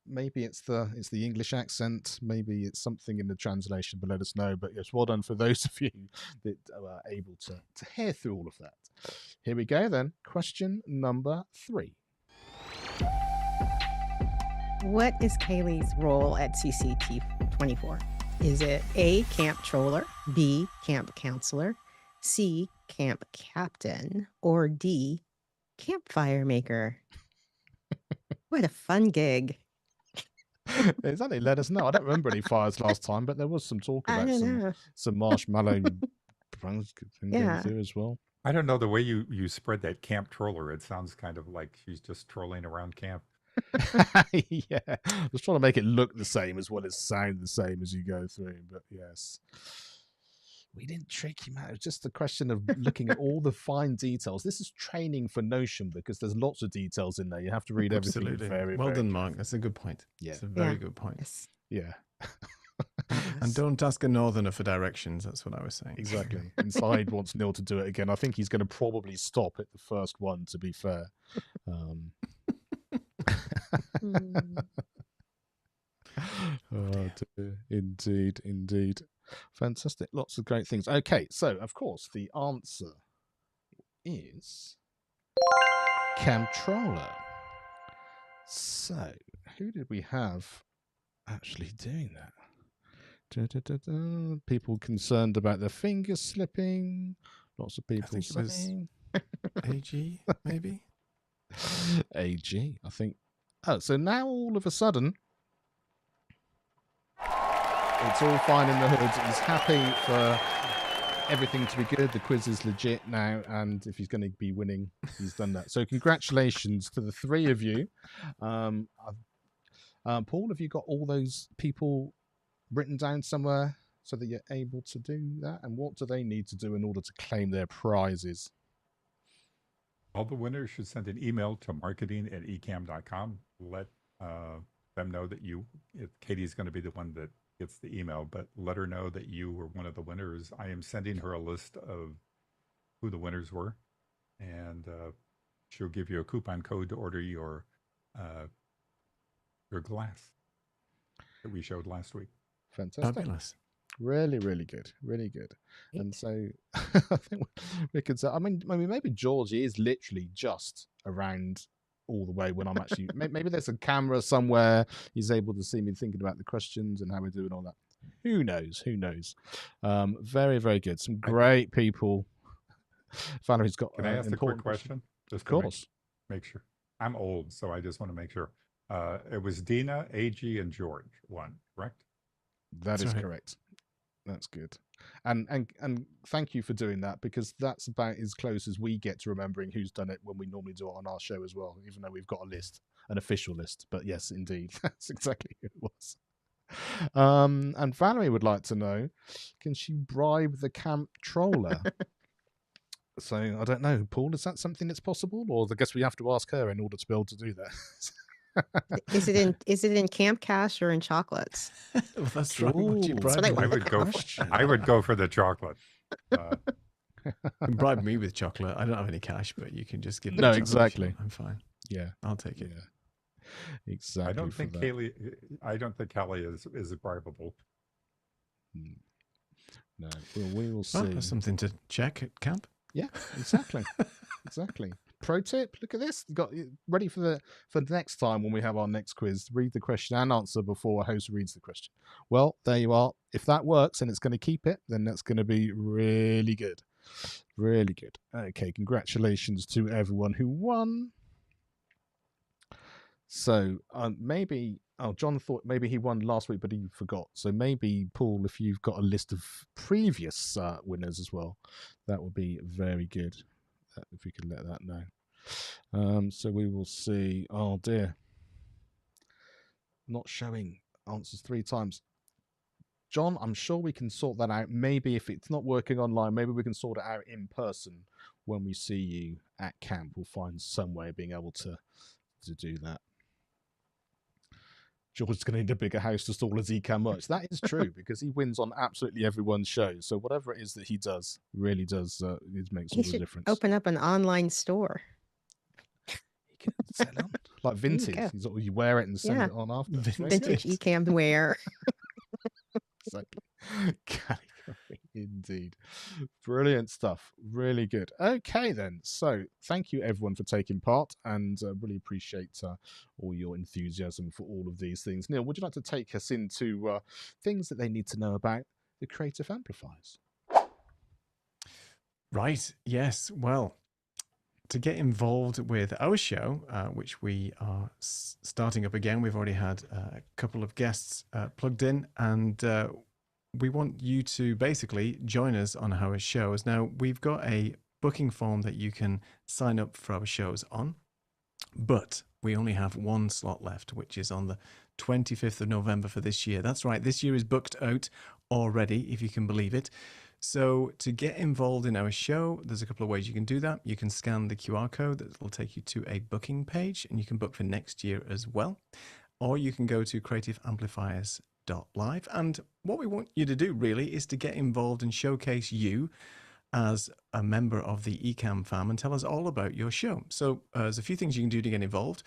Maybe it's the English accent. Maybe it's something in the translation, but let us know. But yes, well done for those of you that are able to hear through all of that. Here we go then. Question number 3. What is Kaylee's role at CCT24? Is it A, camp troller, B, camp counselor, C, camp captain, or D, campfire maker? What a fun gig. Exactly. Let us know. I don't remember any fires last time, but there was some talk about some marshmallow going through as well. I don't know, the way you spread that camp troller, it sounds kind of like she's just trolling around camp. Yeah, I was trying to make it look the same as well as sound the same as you go through, but yes. We didn't trick him out. It was just a question of looking at all the fine details. This is training for Notion because there's lots of details in there. You have to read everything. Absolutely. Very, well very done, Mark. That's a good point. Yeah. It's a very good point. Yes. Yeah. And don't ask a northerner for directions. That's what I was saying. Exactly. Inside wants Neil to do it again. I think he's going to probably stop at the first one, to be fair. Oh, dear. Indeed. Fantastic. Lots of great things. Okay, so of course the answer is Camtroller. So who did we have actually doing that? People concerned about their fingers slipping. Lots of people saying AG, maybe? AG, I think. Oh, so now all of a sudden it's all fine in the hood. He's happy for everything to be good. The quiz is legit now, and if he's going to be winning, he's done that. So congratulations to the three of you. Paul, have you got all those people written down somewhere so that you're able to do that? And what do they need to do in order to claim their prizes? All the winners should send an email to marketing@ecamm.com. Let them know that Katie's going to be the one that gets the email, but let her know that you were one of the winners. I am sending her a list of who the winners were, and she'll give you a coupon code to order your glass that we showed last week. Fantastic. Fabulous. Really good. And so I think we could say, I mean, maybe Georgie is literally just around all the way when I'm actually, maybe there's a camera somewhere. He's able to see me thinking about the questions and how we're doing all that. Who knows? Very good. Some great people. Valerie's got Can I ask a quick question? Just of course. Make sure. I'm old, so I just want to make sure. It was Dina, AG, and George won, correct? That is correct. That's good. And thank you for doing that, because that's about as close as we get to remembering who's done it when we normally do it on our show as well, even though we've got a list, an official list. But yes, indeed, that's exactly who it was. And Valerie would like to know, can she bribe the Camptroller? So I don't know, Paul, is that something that's possible, or I guess we have to ask her in order to be able to do that? Is it in camp cash or in chocolates? Well, that's right. Would you bribe me? I would go for the chocolate. You can bribe me with chocolate. I don't have any cash, but you can just give me no, chocolate. exactly. I'm fine. Yeah, I'll take it. Yeah, exactly. I don't think Kelly is bribable. No, we will see. Oh, that's something to check at camp. Yeah, exactly. Pro tip, look at this. Got ready for the next time when we have our next quiz. Read the question and answer before a host reads the question. Well, there you are. If that works and it's going to keep it, then that's going to be really good. Really good. Okay, congratulations to everyone who won. So maybe, John thought maybe he won last week, but he forgot. So maybe, Paul, if you've got a list of previous winners as well, that would be very good. If we could let that know. So we will see. Oh dear. Not showing answers 3 times. John, I'm sure we can sort that out. Maybe if it's not working online, maybe we can sort it out in person when we see you at camp. We'll find some way of being able to do that. George's going to need a bigger house to store his Ecamm merch. That is true, because he wins on absolutely everyone's show. So whatever it is that he does, really does, it makes all the difference. Open up an online store. He can sell on like vintage. You wear it and send it on after. Vintage Ecamm wear. Exactly. Category, indeed. Brilliant stuff. Really good. Okay, then. So thank you, everyone, for taking part, and really appreciate all your enthusiasm for all of these things. Neil, would you like to take us into things that they need to know about the Creative Amplifiers? Right. Yes. Well, to get involved with our show, which we are starting up again, we've already had a couple of guests plugged in, and we want you to basically join us on our shows. Now, we've got a booking form that you can sign up for our shows on, but we only have 1 slot left, which is on the 25th of November for this year. That's right, this year is booked out already, if you can believe it. So to get involved in our show, there's a couple of ways you can do that. You can scan the QR code that will take you to a booking page, and you can book for next year as well. Or you can go to creativeamplifiers.live. And what we want you to do really is to get involved and showcase you as a member of the Ecamm Fam and tell us all about your show. So there's a few things you can do to get involved.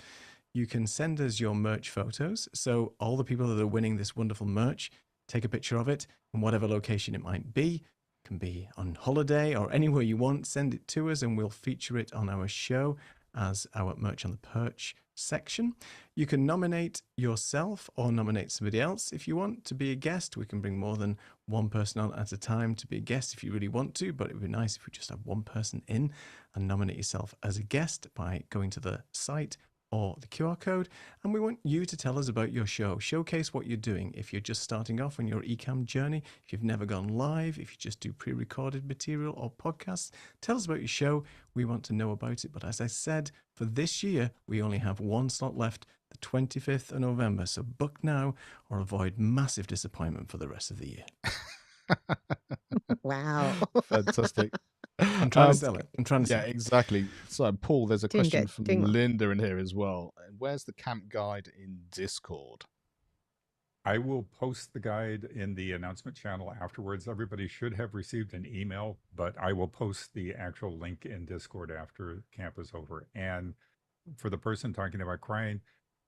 you can send us your merch photos. So all the people that are winning this wonderful merch, take a picture of it in whatever location it might be. It can be on holiday or anywhere you want. Send it to us and we'll feature it on our show as our merch on the perch section. You can nominate yourself or nominate somebody else if you want to be a guest. We can bring more than one person on at a time to be a guest if you really want to, but it would be nice if we just have one person in and nominate yourself as a guest by going to the site or the QR code. And we want you to tell us about your show. Showcase what you're doing. If you're just starting off on your Ecamm journey, if you've never gone live, if you just do pre-recorded material or podcasts, tell us about your show. We want to know about it. But as I said, for this year, we only have one slot left, the 25th of November. So book now or avoid massive disappointment for the rest of the year. Wow. Fantastic. I'm trying to sell it. Yeah, exactly. So, Paul, there's a Doing question good. from Doing well. Linda in here as well. Where's the camp guide in Discord? I will post the guide in the announcement channel afterwards. Everybody should have received an email, but I will post the actual link in Discord after camp is over. And for the person talking about crying,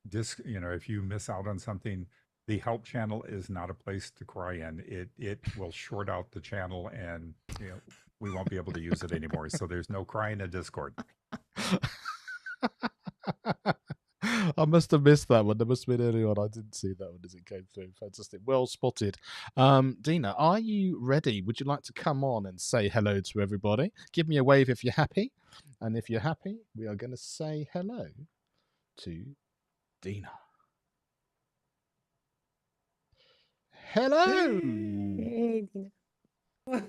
if you miss out on something, the help channel is not a place to cry in. It will short out the channel and we won't be able to use it anymore. So there's no crying in Discord. I must have missed that one. There must have been early on. I didn't see that one as it came through. Fantastic. Well spotted. Dina, are you ready? Would you like to come on and say hello to everybody? Give me a wave if you're happy. And if you're happy, we are going to say hello to Dina. Hello. Hey, Dina.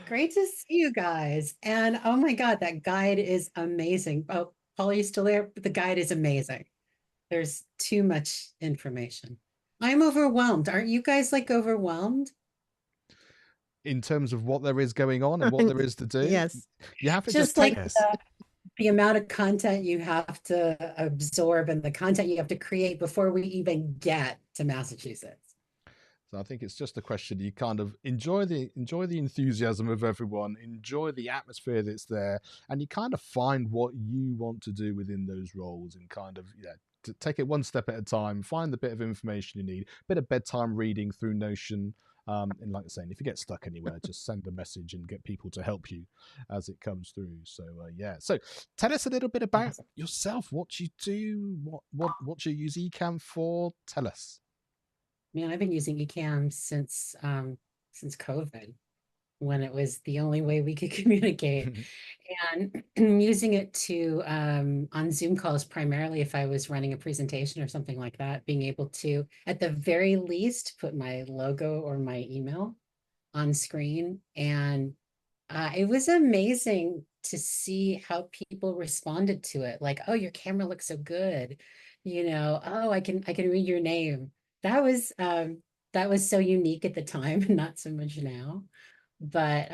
Great to see you guys. And oh my God, that guide is amazing. Oh, Paul, are you still there? The guide is amazing. There's too much information. I'm overwhelmed. Aren't you guys like overwhelmed? In terms of what there is going on and what there is to do? Yes. You have to just take like the amount of content you have to absorb and the content you have to create before we even get to Massachusetts. So I think it's just a question. You kind of enjoy the enthusiasm of everyone, enjoy the atmosphere that's there, and you kind of find what you want to do within those roles and kind of to take it one step at a time, find the bit of information you need, a bit of bedtime reading through Notion. And like I was saying, if you get stuck anywhere, just send a message and get people to help you as it comes through. So so tell us a little bit about yourself, what you do, what you use Ecamm for. Tell us. Man, I've been using Ecamm since COVID, when it was the only way we could communicate. And using it to on Zoom calls, primarily if I was running a presentation or something like that, being able to, at the very least, put my logo or my email on screen. And it was amazing to see how people responded to it. Like, oh, your camera looks so good. Oh, I can read your name. That was so unique at the time, not so much now. But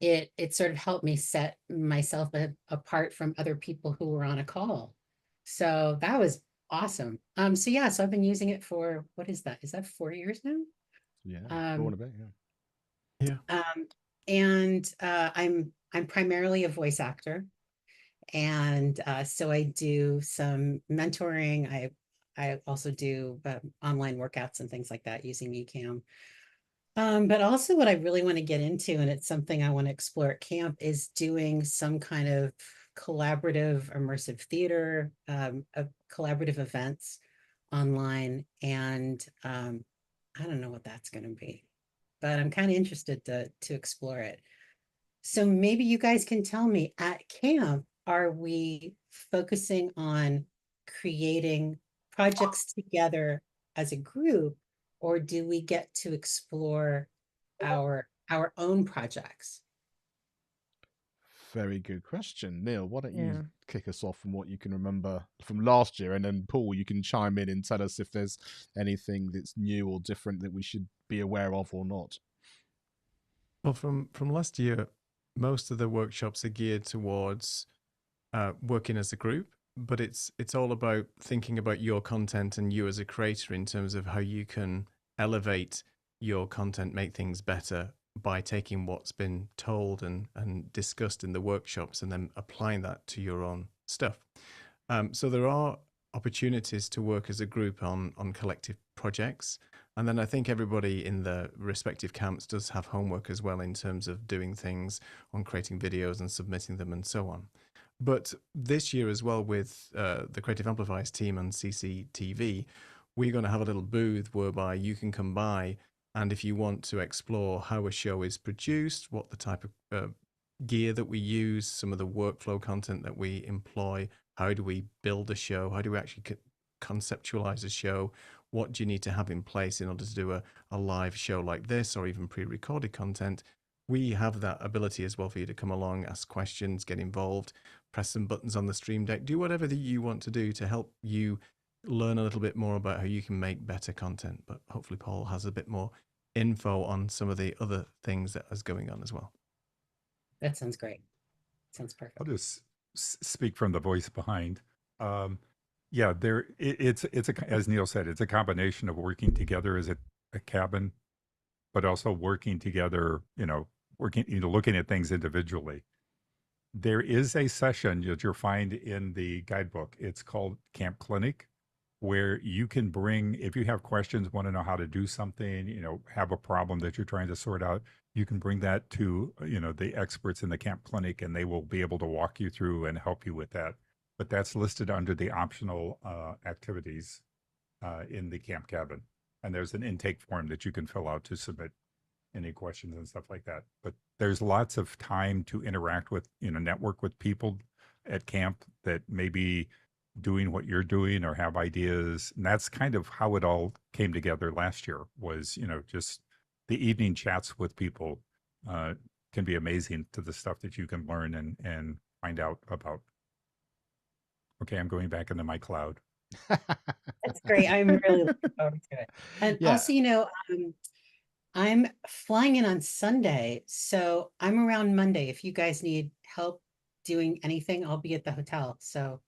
it sort of helped me set myself apart from other people who were on a call. So that was awesome. So I've been using it for, what is that? Is that 4 years now? Yeah, going a bit, yeah. And I'm primarily a voice actor. And so I do some mentoring. I also do online workouts and things like that using Ecamm. But also what I really want to get into, and it's something I want to explore at camp, is doing some kind of collaborative immersive theater, collaborative events online. And I don't know what that's going to be, but I'm kind of interested to explore it. So maybe you guys can tell me, at camp, are we focusing on creating projects together as a group, or do we get to explore our own projects? Very good question. Neil, why don't you kick us off from what you can remember from last year, and then Paul, you can chime in and tell us if there's anything that's new or different that we should be aware of or not. Well, from last year, most of the workshops are geared towards working as a group, but it's all about thinking about your content and you as a creator in terms of how you can elevate your content, make things better by taking what's been told and discussed in the workshops and then applying that to your own stuff. So there are opportunities to work as a group on collective projects. And then I think everybody in the respective camps does have homework as well in terms of doing things on creating videos and submitting them and so on. But this year as well with the Creative Amplifiers team and CCTV, we're going to have a little booth whereby you can come by, and if you want to explore how a show is produced, what the type of gear that we use, some of the workflow content that we employ, how do we build a show, how do we actually conceptualize a show, what do you need to have in place in order to do a live show like this, or even pre-recorded content. We have that ability as well for you to come along, ask questions, get involved, press some buttons on the stream deck, do whatever that you want to do to help you learn a little bit more about how you can make better content. But hopefully Paul has a bit more info on some of the other things that is going on as well. That sounds great. Sounds perfect. I'll just speak from the voice behind. Yeah, it's as Neil said, it's a combination of working together as a cabin, but also working together, looking at things individually. There is a session that you'll find in the guidebook. It's called Camp Clinic, where you can bring, if you have questions, want to know how to do something, have a problem that you're trying to sort out, you can bring that to, the experts in the Camp Clinic, and they will be able to walk you through and help you with that. But that's listed under the optional activities in the camp cabin. And there's an intake form that you can fill out to submit any questions and stuff like that. But there's lots of time to interact with, network with people at camp that may be doing what you're doing or have ideas. And that's kind of how it all came together last year was, just the evening chats with people can be amazing to the stuff that you can learn and find out about. Okay, I'm going back into my cloud. That's great. I'm really looking forward to it. And also, I'm flying in on Sunday, so I'm around Monday. If you guys need help doing anything, I'll be at the hotel. So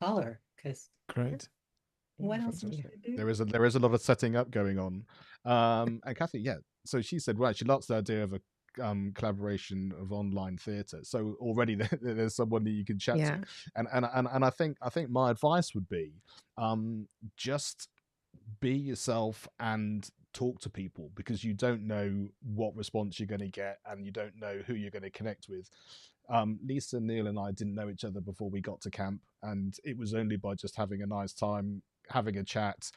holler, because great. What else am I gonna do? There is a lot of setting up going on. And Kathy, so she said, she likes the idea of a collaboration of online theatre. So already there's someone that you can chat to. And I think my advice would be just be yourself and talk to people, because you don't know what response you're going to get and you don't know who you're going to connect with. Lisa, Neil and I didn't know each other before we got to camp, and it was only by just having a nice time, having a chat,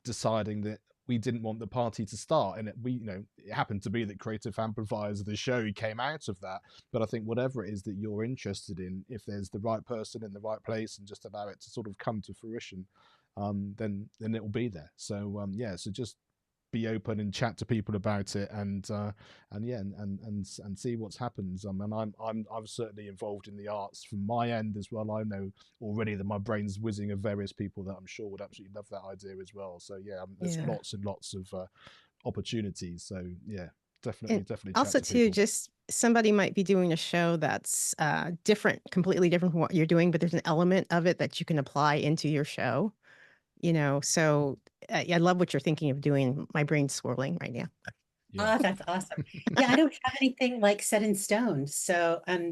deciding that we didn't want the party to start. And it happened to be that Creative Amplifiers, the show, came out of that. But I think whatever it is that you're interested in, if there's the right person in the right place and just allow it to sort of come to fruition, then it will be there. So so just be open and chat to people about it, and see what happens. And I'm certainly involved in the arts from my end as well. I know already that my brain's whizzing of various people that I'm sure would absolutely love that idea as well. So there's lots and lots of opportunities. So definitely. Also too, just somebody might be doing a show that's completely different from what you're doing, but there's an element of it that you can apply into your show. So I love what you're thinking of doing. My brain's swirling right now. Oh, that's awesome. I don't have anything like set in stone. So I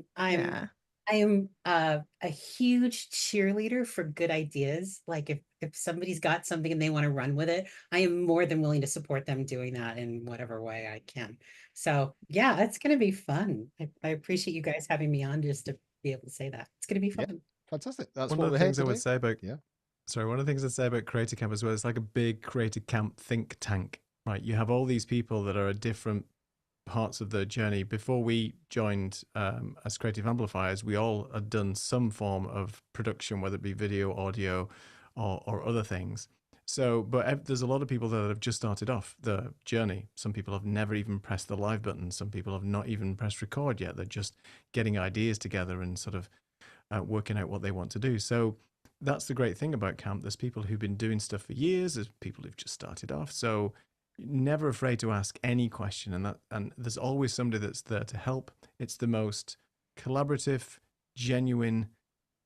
am a huge cheerleader for good ideas. Like if somebody's got something and they want to run with it, I am more than willing to support them doing that in whatever way I can. So it's going to be fun. I appreciate you guys having me on just to be able to say that. It's going to be fun. Fantastic. That's one of the things I would say about one of the things I'd say about Creative Camp as well, it's like a big Creative Camp think tank, right? You have all these people that are at different parts of the journey. Before we joined as Creative Amplifiers, we all had done some form of production, whether it be video, audio, or other things. So, but there's a lot of people that have just started off the journey. Some people have never even pressed the live button. Some people have not even pressed record yet. They're just getting ideas together and sort of working out what they want to do. So that's the great thing about camp. There's people who've been doing stuff for years. There's people who've just started off. So never afraid to ask any question. And there's always somebody that's there to help. It's the most collaborative, genuine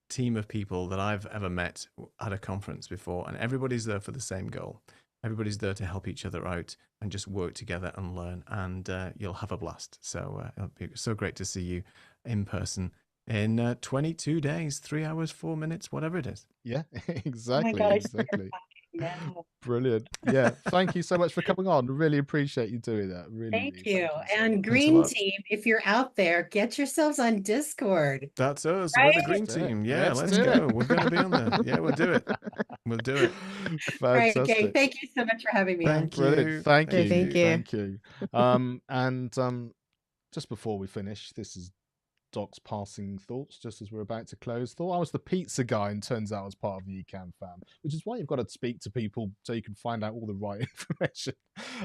team of people that I've ever met at a conference before. And everybody's there for the same goal. Everybody's there to help each other out and just work together and learn. And you'll have a blast. So it'll be so great to see you in person in 22 days, 3 hours, 4 minutes, whatever it is. Yeah, Oh my exactly, God, I exactly. now. Brilliant. Yeah, thank you so much for coming on. Really appreciate you doing that. Really, Thank really you. so And much. Green Team, if you're out there, get yourselves on Discord. That's us. Right? We're the Green Let's do it. Team. Yeah, let's do go. it. We're going to be on there. Yeah, we'll do it. We'll do it. All right, gang. Fantastic. Thank you so much for having me on. Thank Brilliant. you. Thank you. Thank you. Thank you. And just before we finish, this is Doc's passing thoughts just as we're about to close. Thought I was the pizza guy and turns out I was part of the Ecamm Fam, which is why you've got to speak to people so you can find out all the right information.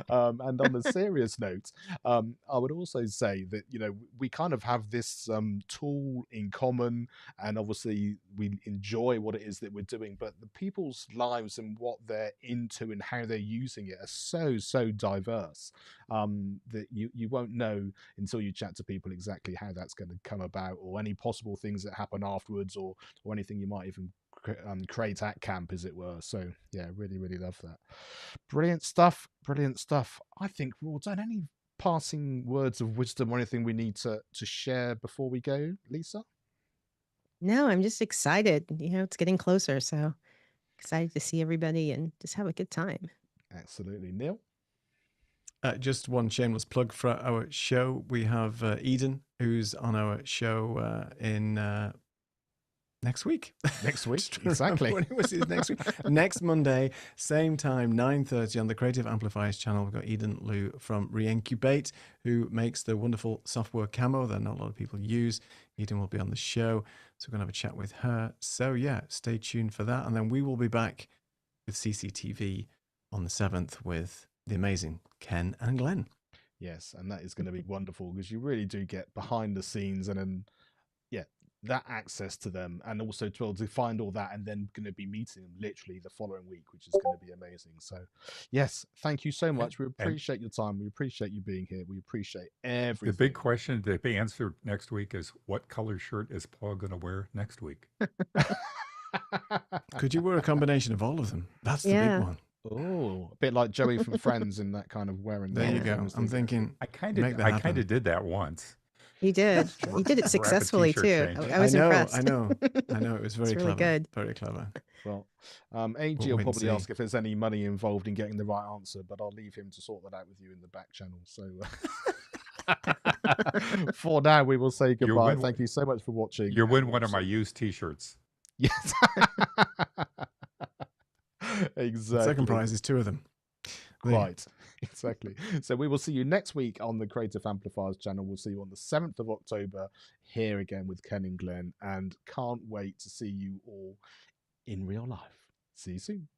And on a serious note, I would also say that, you know, we kind of have this tool in common, and obviously we enjoy what it is that we're doing, but the people's lives and what they're into and how they're using it are so diverse that you won't know until you chat to people exactly how that's going to come about, or any possible things that happen afterwards, or anything you might even create at camp, as it were. So yeah, really love that. Brilliant stuff. I think we're all done. Any passing words of wisdom or anything we need to share before we go, Lisa? No, I'm just excited. You know, it's getting closer, so excited to see everybody and just have a good time. Absolutely. Neil? Just one shameless plug for our show. We have Eden, who's on our show in next week. Next week, exactly. When it was next week. Next Monday, same time, 9:30 on the Creative Amplifiers channel. We've got Eden Liu from Reincubate, who makes the wonderful software Camo that not a lot of people use. Eden will be on the show, so we're going to have a chat with her. So yeah, stay tuned for that. And then we will be back with CCTV on the 7th with the amazing Ken and Glenn. Yes, and that is going to be wonderful because you really do get behind the scenes and then, yeah, that access to them, and also to be able to find all that, and then going to be meeting them literally the following week, which is going to be amazing. So, yes, thank you so much. We appreciate your time. We appreciate you being here. We appreciate everything. The big question to be answered next week is, what color shirt is Paul going to wear next week? Could you wear a combination of all of them? That's the big one. Oh, a bit like Joey from Friends in that kind of wearing. There you go. I'm thinking I kind of did that once. He did. He did it successfully too. I was impressed. I know. It was very really clever. good. Very clever. Well, AG We'll will wait and probably see. ask if there's any money involved in getting the right answer, but I'll leave him to sort that out with you in the back channel. So for now, we will say goodbye. Thank you so much for watching. You'll win one of my used T-shirts. Yes. Exactly. The second prize is 2 of them. Right. Exactly. So we will see you next week on the Creative Amplifiers channel. We'll see you on the 7th of October here again with Ken and Glenn, and can't wait to see you all in real life. See you soon.